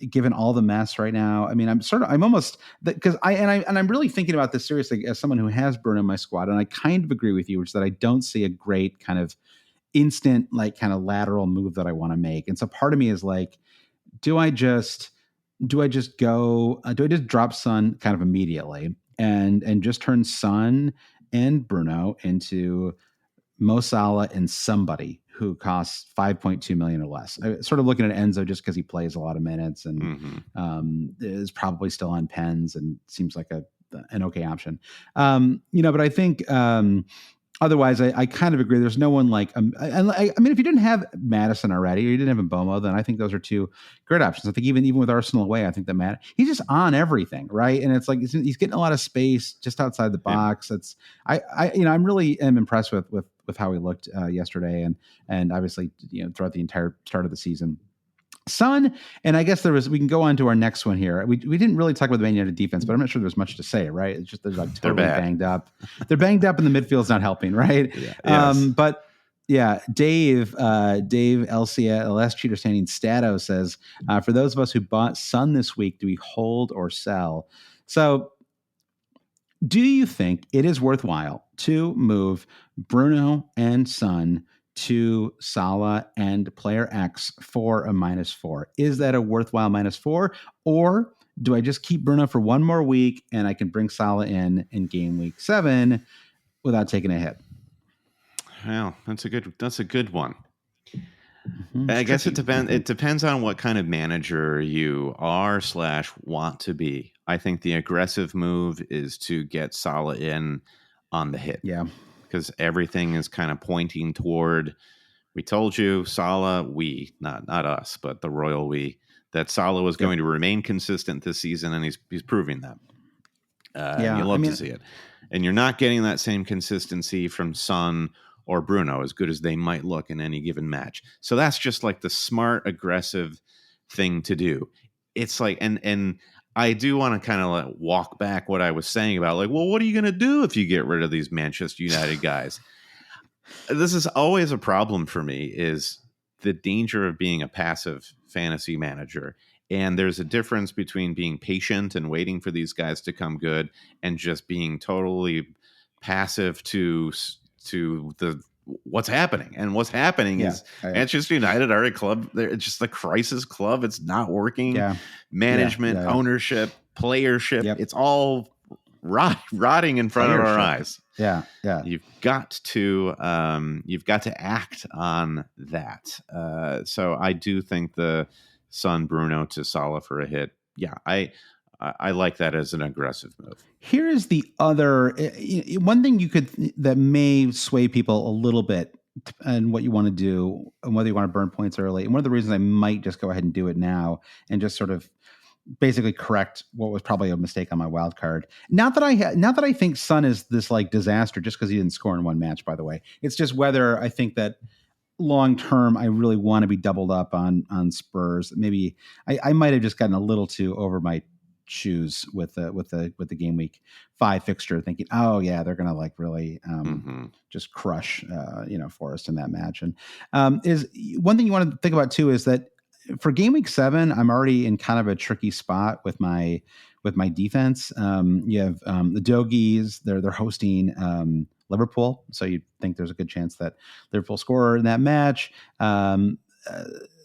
given all the mess right now? I mean, I'm almost, because I'm really thinking about this seriously as someone who has Bruno in my squad. And I kind of agree with you, which is that I don't see a great kind of instant, like kind of lateral move that I want to make. And so part of me is like, do I just drop Son kind of immediately and just turn Son and Bruno into Mo Salah and somebody who costs 5.2 million or less? I sort of looking at Enzo just because he plays a lot of minutes and is probably still on pens and seems like an okay option. But I think otherwise, I kind of agree. There's no one like, I mean, if you didn't have Madison already, or you didn't have Mbomo, then I think those are 2 great options. I think even with Arsenal away, I think that he's just on everything, right? And it's like he's getting a lot of space just outside the box. It's I'm really am impressed with how he looked yesterday, and obviously throughout the entire start of the season. Son, and I guess we can go on to our next one here. We didn't really talk about the Man United defense, but I'm not sure there's much to say, right? It's just they're like totally banged up. They're banged up and the midfield's not helping, right? Yeah, yes. But yeah, Dave LCA, last cheater standing Stato says, for those of us who bought Son this week, do we hold or sell? So do you think it is worthwhile to move Bruno and Son to Salah and player X for a -4? Is that a worthwhile -4? Or do I just keep Bruno for one more week and I can bring Salah in game week 7 without taking a hit? Well, that's a good one. Mm-hmm. I guess it depends. It depends on what kind of manager you are / want to be. I think the aggressive move is to get Salah in on the hit. Yeah. Because everything is kind of pointing toward, we told you, Salah, not us, but the royal we, that Salah was going to remain consistent this season, and he's proving that. You love to see it. And you're not getting that same consistency from Son or Bruno, as good as they might look in any given match. So that's just like the smart, aggressive thing to do. It's like, and I do want to kind of walk back what I was saying about like, well, what are you going to do if you get rid of these Manchester United guys? This is always a problem for me, is the danger of being a passive fantasy manager. And there's a difference between being patient and waiting for these guys to come good and just being totally passive to the what's happening. And what's happening is Manchester United are a club. It's just a crisis club. It's not working. Management, ownership, playership. It's all rotting in front of our eyes. You've got to act on that. So I do think the Son Bruno to Salah for a hit. Yeah, I like that as an aggressive move. Here's the other one thing that may sway people a little bit and what you want to do and whether you want to burn points early. And one of the reasons I might just go ahead and do it now and just sort of basically correct what was probably a mistake on my wild card. Not that I think Son is this like disaster just because he didn't score in one match, by the way. It's just whether I think that long term I really want to be doubled up on Spurs. Maybe I might have just gotten a little too over my shoes with the game week 5 fixture, thinking, oh yeah, they're gonna like really just crush Forest in that match. And is one thing you want to think about too is that for game week 7, I'm already in kind of a tricky spot with my defense. You have the Doggies, they're hosting Liverpool, so you think there's a good chance that Liverpool score in that match.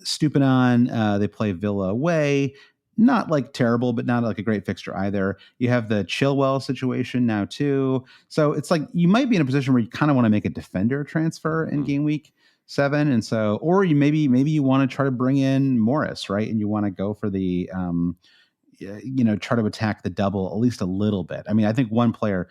Stupinan, they play Villa away. Not like terrible, but not like a great fixture either. You have the Chilwell situation now too. So it's like you might be in a position where you kind of want to make a defender transfer in game week 7. And so, or maybe you want to try to bring in Morris, right? And you want to go for the, try to attack the double at least a little bit. I mean, I think one player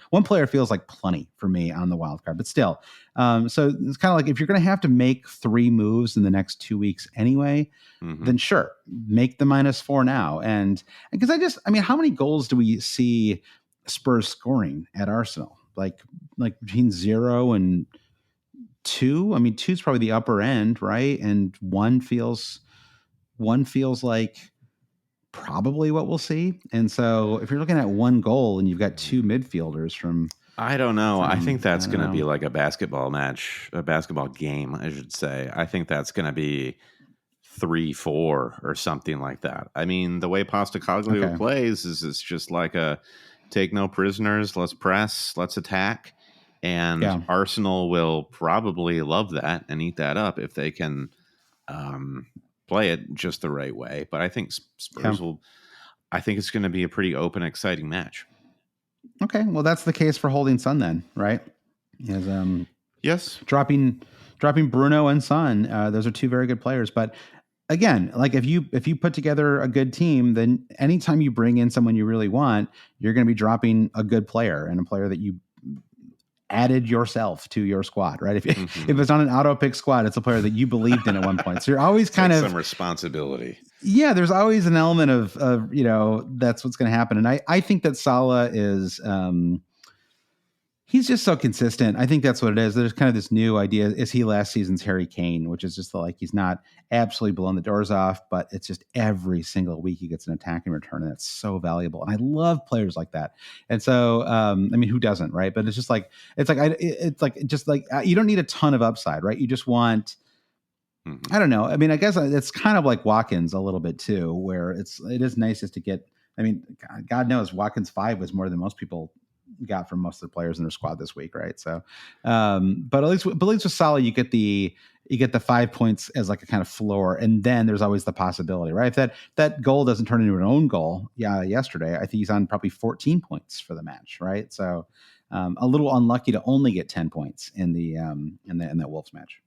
feels like plenty for me on the wild card, but still. So it's kind of like if you're going to have to make 3 moves in the next 2 weeks anyway, then sure, make the -4 now. And because how many goals do we see Spurs scoring at Arsenal? Like between 0 and 2. I mean, 2 is probably the upper end, right? And one feels like probably what we'll see. And so if you're looking at 1 goal and you've got 2 midfielders from, I don't know. I think that's going to be like a basketball game, I should say. I think that's going to be 3-4 or something like that. I mean, the way Postecoglou plays is it's just like a take no prisoners, let's press, let's attack. And Arsenal will probably love that and eat that up if they can play it just the right way. But I think Spurs will. I think it's going to be a pretty open, exciting match. Okay, well, that's the case for holding Son then, right? Yes, dropping Bruno and Son. Those are 2 very good players. But again, like if you put together a good team, then anytime you bring in someone you really want, you're going to be dropping a good player and a player that you added yourself to your squad, right? If it's on an auto pick squad, it's a player that you believed in at one point. So you're always kind of some responsibility. Yeah, there's always an element of that's what's going to happen. And I think that Salah is he's just so consistent. I think that's what it is. There's kind of this new idea. Is he last season's Harry Kane, which is just like he's not absolutely blowing the doors off, but it's just every single week he gets an attacking return, and that's so valuable. And I love players like that. And so, who doesn't, right? But it's just like you don't need a ton of upside, right? You just want. I don't know. I mean, I guess it's kind of like Watkins a little bit too, where it is nice just to get. I mean, God knows Watkins 5 was more than most people got from most of the players in their squad this week, right? So, but at least with Salah, you get the 5 points as like a kind of floor, and then there's always the possibility, right? If that goal doesn't turn into an own goal, yesterday, I think he's on probably 14 points for the match, right? So, a little unlucky to only get 10 points in that Wolves match.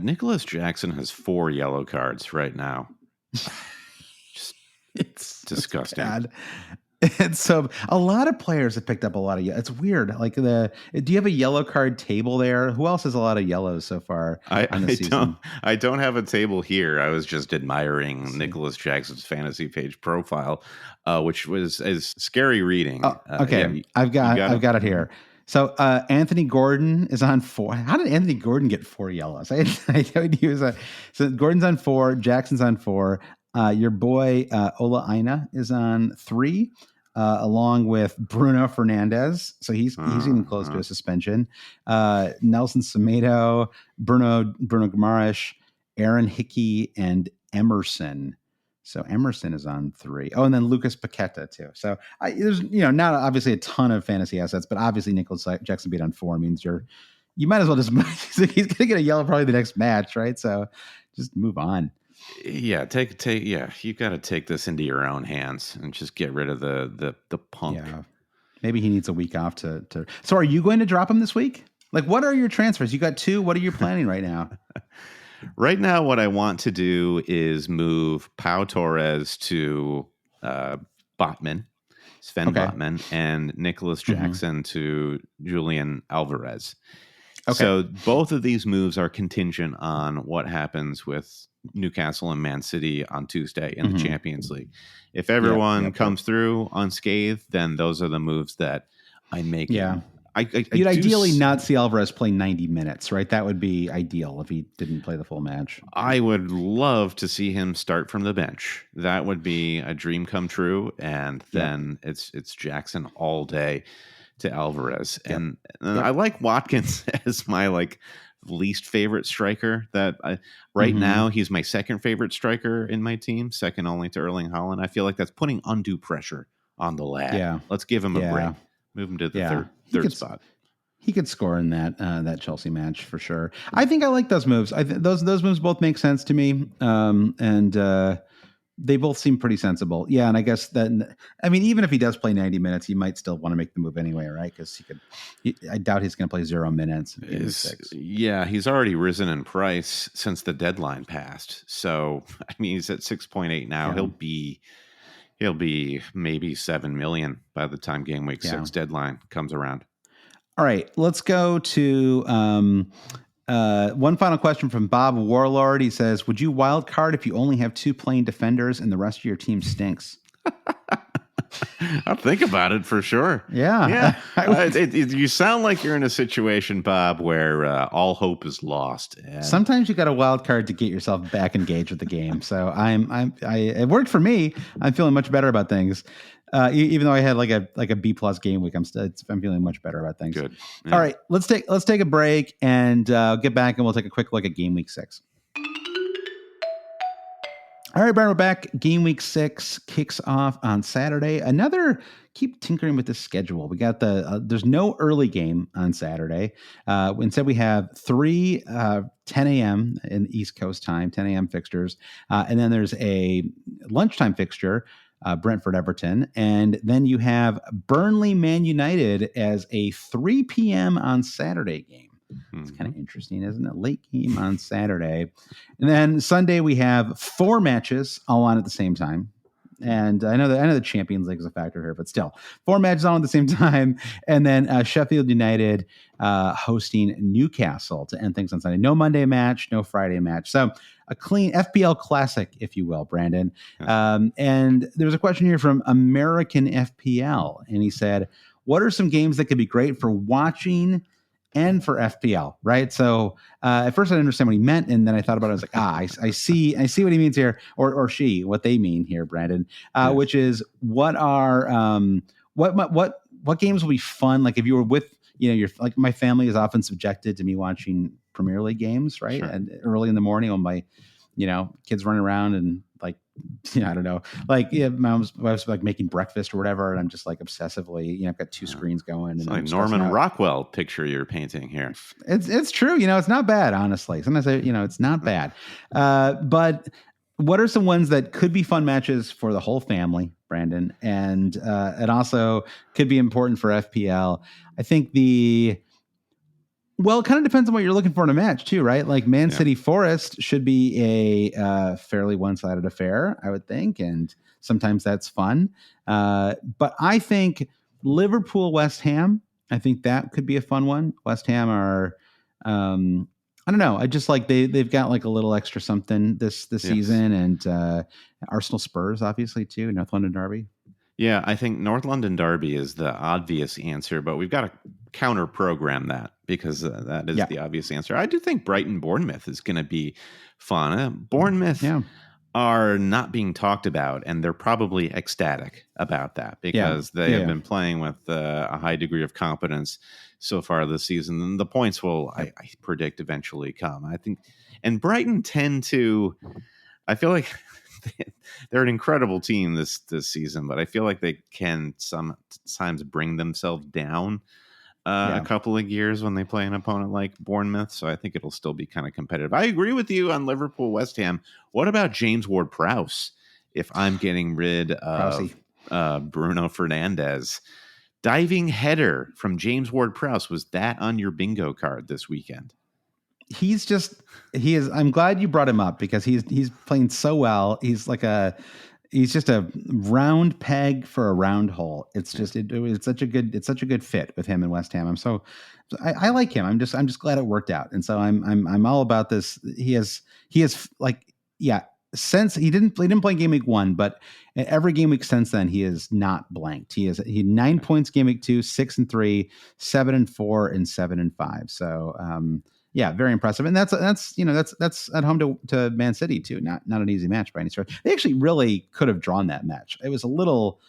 Nicolas Jackson has 4 yellow cards right now. It's disgusting. Bad. And so a lot of players have picked up a lot of. It's weird. Like do you have a yellow card table there? Who else has a lot of yellows so far? I don't have a table here. I was just admiring Nicolas Jackson's fantasy page profile, which is scary reading. Okay, I've got it here. So Anthony Gordon is on 4. How did Anthony Gordon get 4 yellows? So Gordon's on 4. Jackson's on 4. Your boy Ola Aina is on 3, along with Bruno Fernandes. So he's even close to a suspension. Nelson Semedo, Bruno Guimaraes, Aaron Hickey, and Emerson. So Emerson is on 3. Oh, and then Lucas Paqueta too. So there's not obviously a ton of fantasy assets, but obviously Nicolas Jackson being on 4 means you might as well just he's gonna get a yellow probably the next match, right? So just move on. Yeah, you got to take this into your own hands and just get rid of the punk. Yeah. Maybe he needs a week off to. So are you going to drop him this week? Like, what are your transfers? You got 2. What are you planning right now? Right now, what I want to do is move Pau Torres to Botman, Sven Botman, and Nicolas Jackson to Julian Alvarez. Okay. So both of these moves are contingent on what happens with Newcastle and Man City on Tuesday in the Champions League. If everyone comes through unscathed, then those are the moves that I make. Yeah. You'd ideally not see Alvarez play 90 minutes, right? That would be ideal if he didn't play the full match. I would love to see him start from the bench. That would be a dream come true. And then it's Jackson all day to Alvarez. Yep. And I like Watkins as my least favorite striker. Now he's my second favorite striker in my team, second only to Erling Haaland. I feel like that's putting undue pressure on the lad. Yeah. Let's give him a break. Move him to the third spot. He could score in that Chelsea match for sure. I think I like those moves. Those moves both make sense to me, and they both seem pretty sensible. Yeah, and I guess even if he does play 90 minutes, he might still want to make the move anyway, right? Because I doubt he's going to play 0 minutes. He's already risen in price since the deadline passed. So he's at 6.8 now. Yeah. He'll be He'll be maybe 7 million by the time game week 6 deadline comes around. All right, let's go to one final question from Bob Warlord. He says, would you wild card if you only have 2 playing defenders and the rest of your team stinks? I'll think about it for sure. Yeah. You sound like you're in a situation, Bob, where all hope is lost. Sometimes you got a wild card to get yourself back engaged with the game. So it worked for me. I'm feeling much better about things. Even though I had like a B+ game week, I'm feeling much better about things. Good. Yeah. All right, let's take a break and get back, and we'll take a quick look at game week 6. All right, Brian, we're back. Game week 6 kicks off on Saturday. Keep tinkering with the schedule. We got there's no early game on Saturday. Instead, we have 3 10 a.m. in East Coast time, 10 a.m. fixtures. And then there's a lunchtime fixture, Brentford Everton. And then you have Burnley Man United as a 3 p.m. on Saturday game. It's kind of interesting, isn't it? Late game on Saturday. And then Sunday we have 4 matches all on at the same time. And I know the Champions League is a factor here, but still 4 matches on at the same time. And then Sheffield United hosting Newcastle to end things on Sunday. No Monday match, no Friday match. So a clean FPL classic, if you will, Brandon. And there was a question here from American FPL. And he said, what are some games that could be great for watching and for FPL, right? So at first I didn't understand what he meant, and then I thought about it. I was like, I see what he means here, or what they mean here, Brandon. Which is what games will be fun? Like if you were with, you're like, my family is often subjected to me watching Premier League games, right? Sure. And early in the morning when my kids running around and like, I don't know, like my wife's like making breakfast or whatever, and I'm just like obsessively, I've got 2 screens going. It's like Norman Rockwell picture you're painting here. It's true, it's not bad, honestly. Sometimes it's not bad. But what are some ones that could be fun matches for the whole family, Brandon? And it also could be important for FPL. I think it kind of depends on what you're looking for in a match too, right? Like Man City Forest should be a fairly one-sided affair, I would think. And sometimes that's fun. But I think Liverpool, West Ham, I think that could be a fun one. West Ham are, I don't know. I just like they've got like a little extra something this season, and Arsenal Spurs, obviously too, North London Derby. Yeah, I think North London Derby is the obvious answer, but we've got to counter program that because that is the obvious answer. I do think Brighton Bournemouth is going to be fun. Bournemouth are not being talked about, and they're probably ecstatic about that because they have been playing with a high degree of competence so far this season. And the points will, I predict, eventually come. I think, and Brighton tend to, I feel like they're an incredible team this season, but I feel like they can sometimes bring themselves down a couple of gears when they play an opponent like Bournemouth. So I think it'll still be kind of competitive. I agree with you on Liverpool, West Ham. What about James Ward-Prowse? If I'm getting rid of Bruno Fernandes, diving header from James Ward-Prowse, was that on your bingo card this weekend? He is. I'm glad you brought him up because he's playing so well. He's just a round peg for a round hole. It's just it's such a good fit with him in West Ham. I like him. I'm just glad it worked out. And so I'm all about this. He has since he didn't play game week 1, but every game week since then he is not blanked. He had 9 points game week 2, 6-3, 7-4, and 7-5. So very impressive. And that's at home to Man City too. Not an easy match by any stretch. They actually really could have drawn that match. It was a little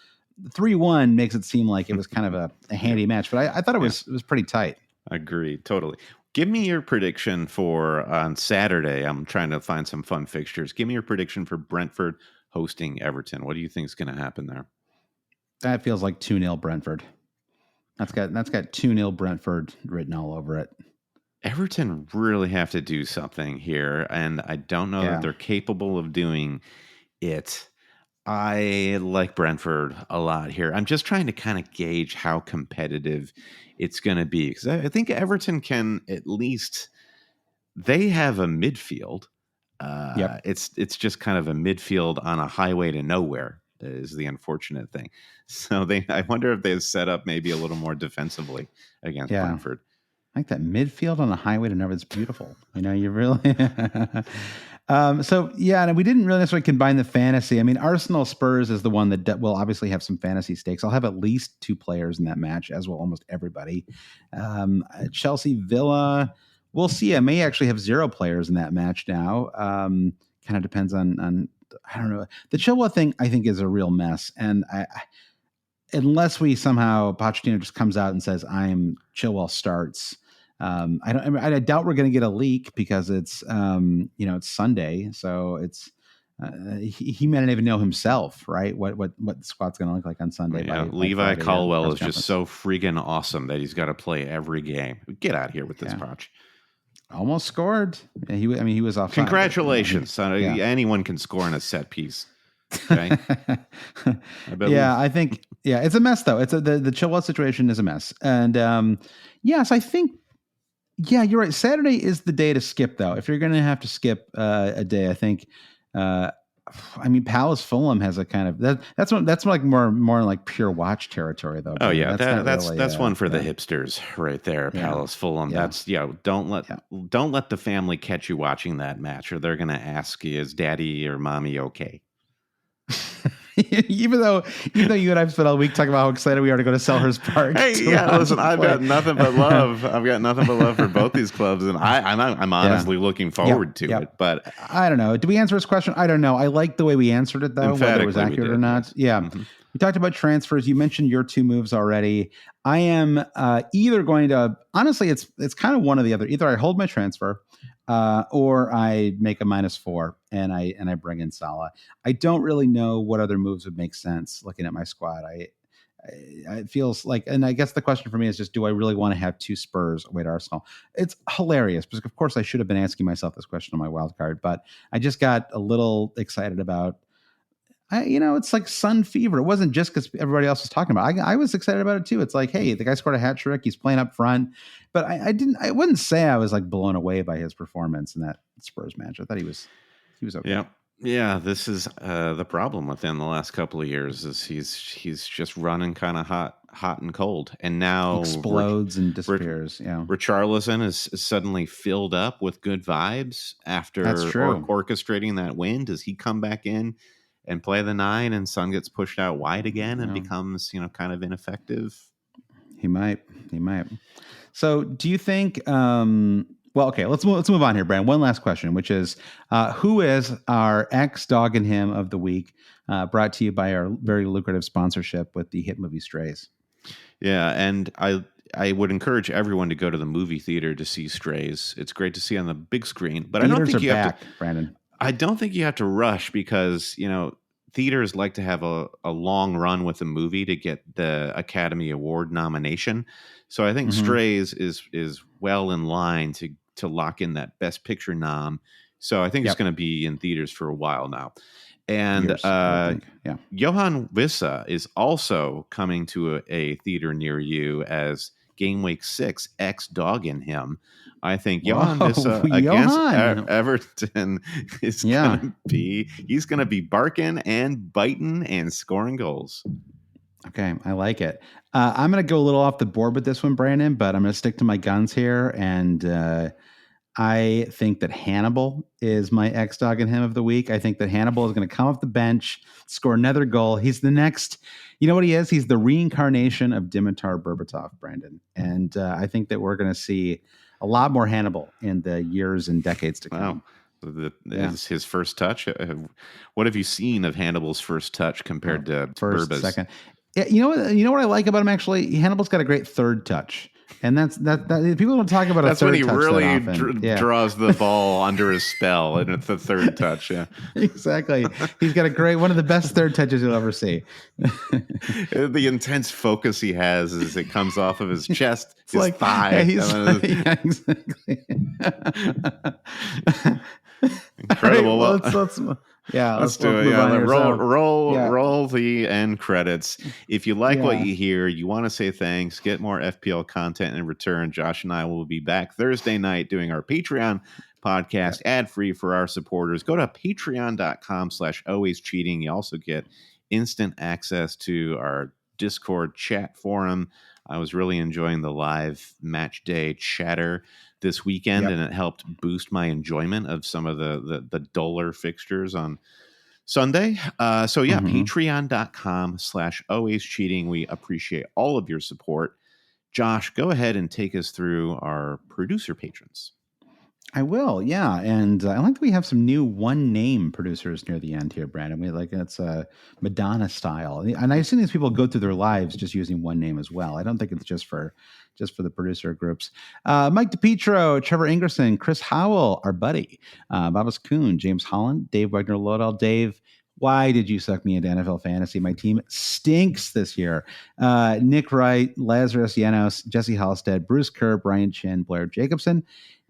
3-1 makes it seem like it was kind of a handy match, but I thought it was pretty tight. Agreed. Totally. Give me your prediction for on Saturday. I'm trying to find some fun fixtures. Give me your prediction for Brentford hosting Everton. What do you think is going to happen there? That feels like 2-0 Brentford. That's got 2-0 Brentford written all over it. Everton really have to do something here, and I don't know that they're capable of doing it. I like Brentford a lot here. I'm just trying to kind of gauge how competitive it's going to be because I think Everton can at least they have a midfield. It's just kind of a midfield on a highway to nowhere is the unfortunate thing. So I wonder if they've set up maybe a little more defensively against Brentford. I think that midfield on the highway to nowhere is beautiful. You really. So yeah, and we didn't really necessarily combine the fantasy. I mean, Arsenal Spurs is the one that will obviously have some fantasy stakes. I'll have at least 2 players in that match, as will almost everybody. Chelsea Villa, we'll see. I may actually have 0 players in that match now. Kind of depends on I don't know. The Chilwell thing I think is a real mess, and unless we somehow Pochettino just comes out and says Chilwell starts. I doubt we're going to get a leak because it's it's Sunday, so it's he may not even know himself, right? What the squad's going to look like on Sunday. Yeah, Levi Colwill is just so freaking awesome that he's got to play every game. Get out of here with this, Poch. Almost scored. He was off. Congratulations, anyone can score in a set piece. Okay. I think it's a mess though. The Chilwell situation is a mess, and yes, I think. Yeah, you're right. Saturday is the day to skip, though. If you're going to have to skip a day, I think. Palace Fulham has a kind of that's like more like pure watch territory, though. Oh yeah, that's one for the hipsters right there. Palace Fulham. Yeah. That's Don't let the family catch you watching that match, or they're going to ask you, is Daddy or Mommy okay? even though you and I've spent all week talking about how excited we are to go to Selhurst Park. Hey, listen, I've got nothing but love. I've got nothing but love for both these clubs, and I'm honestly looking forward to it. But I don't know. Did we answer this question? I don't know. I like the way we answered it, though, whether it was accurate or not. Yeah. Mm-hmm. We talked about transfers. You mentioned your 2 moves already. I am either going to, honestly, it's kind of one or the other. Either I hold my transfer or I make a -4 and I bring in Salah. I don't really know what other moves would make sense looking at my squad. It feels like, and I guess the question for me is just, do I really want to have 2 Spurs away to Arsenal? It's hilarious because, of course, I should have been asking myself this question on my wild card, but I just got a little excited about. It's like Sun fever. It wasn't just because everybody else was talking about it. I was excited about it too. It's like, hey, the guy scored a hat trick. He's playing up front. But I wouldn't say I was like blown away by his performance in that Spurs match. I thought he was okay. Yeah. This is the problem with him the last couple of years is he's just running kind of hot and cold, and now explodes and disappears. Richarlison is suddenly filled up with good vibes after orchestrating that win. Does he come back in and play the 9, and Son gets pushed out wide again and becomes, kind of ineffective? He might. So do you think, let's move on here, Brandon. One last question, which is, who is our ex-dog and him of the week, brought to you by our very lucrative sponsorship with the hit movie Strays? Yeah. And I would encourage everyone to go to the movie theater to see Strays. It's great to see on the big screen, but I don't think you have to, Brandon. I don't think you have to rush because, theaters like to have a long run with a movie to get the Academy Award nomination. So I think Strays is well in line to lock in that Best Picture nom. So I think it's going to be in theaters for a while now. And Johan Wissa is also coming to a theater near you as Game Week 6 X-Dog in him. I think Johan Wissa against Everton is he's going to be barking and biting and scoring goals. Okay, I like it. I'm going to go a little off the board with this one, Brandon, but I'm going to stick to my guns here. And I think that Hannibal is my ex-dog and him of the week. I think that Hannibal is going to come off the bench, score another goal. He's the next, you know what he is? He's the reincarnation of Dimitar Berbatov, Brandon. And I think that we're going to see a lot more Hannibal in the years and decades to come. Wow. His first touch. What have you seen of Hannibal's first touch compared to Berba's second? Yeah, you know what I like about him actually? Hannibal's got a great third touch. And that's people don't talk about that's a third when he touch really draws the ball under his spell, and it's the third touch. Yeah, exactly. He's got a great one of the best third touches you'll ever see. The intense focus he has as it comes off of his chest, it's his like, thigh. Yeah, exactly. Incredible. Right, let's do it. Yeah, roll the end credits. If you like what you hear, you want to say thanks, get more FPL content in return. Josh and I will be back Thursday night doing our Patreon podcast ad free for our supporters. Go to patreon.com/alwayscheating. You also get instant access to our Discord chat forum. I was really enjoying the live match day chatter this weekend, and it helped boost my enjoyment of some of the duller fixtures on Sunday. Patreon.com/always cheating. We appreciate all of your support. Josh, go ahead and take us through our producer patrons. I will, yeah. And I like that we have some new one-name producers near the end here, Brandon. We like it's Madonna style, and I've seen these people go through their lives just using one name as well. I don't think it's just for the producer groups. Mike DePietro, Trevor Ingerson, Chris Howell, our buddy, Babas Kuhn, James Holland, Dave Wagner-Lodell. Dave, why did you suck me into NFL fantasy? My team stinks this year. Nick Wright, Lazarus Yanos, Jesse Halstead, Bruce Kerr, Brian Chin, Blair Jacobson,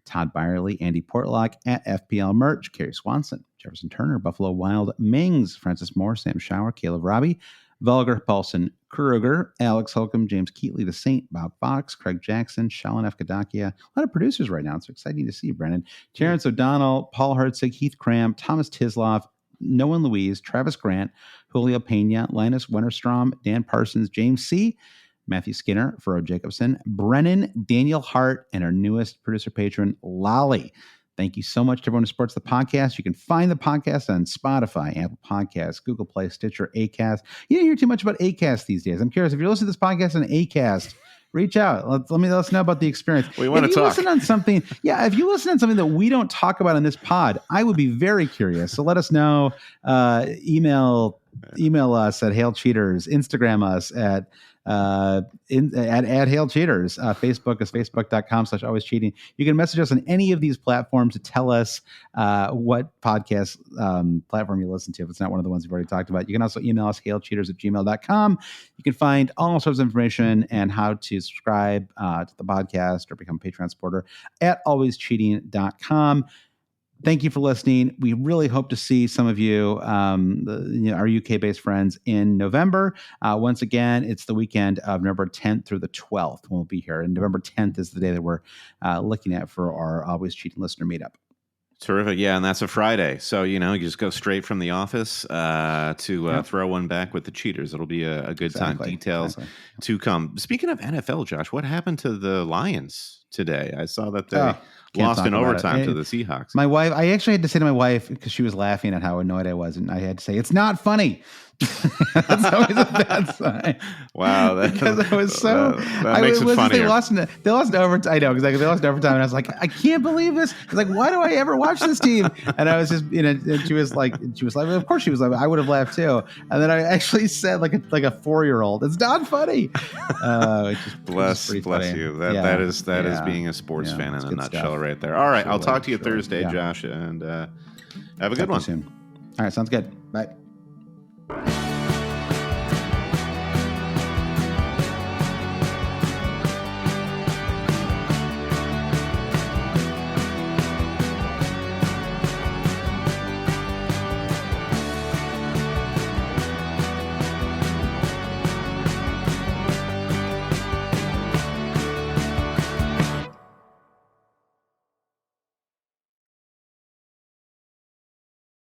Todd Byerly, Andy Portlock at FPL Merch, Kerry Swanson, Jefferson Turner, Buffalo Wild, Mings, Francis Moore, Sam Shower, Caleb Robbie, Vulgar, Paulson, Kruger, Alex Holcomb, James Keatley, The Saint, Bob Fox, Craig Jackson, Shalon F. Kadakia. A lot of producers right now. It's exciting to see, Brennan. Terrence O'Donnell, Paul Herzig, Heath Cram, Thomas Tisloff, Noah Louise, Travis Grant, Julio Pena, Linus Winterstrom, Dan Parsons, James C., Matthew Skinner, Furrow Jacobson, Brennan, Daniel Hart, and our newest producer patron, Lolly. Thank you so much to everyone who supports the podcast. You can find the podcast on Spotify, Apple Podcasts, Google Play, Stitcher, Acast. You don't hear too much about Acast these days. I'm curious, if you're listening to this podcast on Acast, reach out. Let us know about the experience. We want to talk. Listen on something, if you listen on something that we don't talk about in this pod, I would be very curious. So let us know. Email us at Hail Cheaters. Instagram us at Hail Cheaters. Facebook is facebook.com/always cheating. You can message us on any of these platforms to tell us what podcast platform you listen to, if it's not one of the ones we've already talked about. You can also email us hailcheaters@gmail.com. You can find all sorts of information and how to subscribe to the podcast or become a Patreon supporter at alwayscheating.com. Thank you for listening. We really hope to see some of you, our UK-based friends, in November. Once again, it's the weekend of November 10th through the 12th. We'll be here. And November 10th is the day that we're looking at for our Always Cheating listener meetup. Terrific. Yeah, and that's a Friday. So, you just go straight from the office to throw one back with the cheaters. It'll be a good time. Details to come. Speaking of NFL, Josh, what happened to the Lions today? I saw that they lost in overtime to the Seahawks. My wife, I actually had to say to my wife, because she was laughing at how annoyed I was, and I had to say, it's not funny. That's always a bad sign. Wow. Because I was so... that makes it funnier. They lost in overtime. I know, exactly. They lost in overtime, and I was like, I can't believe this. I was like, why do I ever watch this team? And I was just, and she was like, of course she was like, I would have laughed too. And then I actually said, like a 4-year-old, it's not funny. Bless you. That is being a sports fan in a nutshell right there. All right. I'll talk to you Thursday, Josh, and have a good one. Soon. All right. Sounds good. Bye.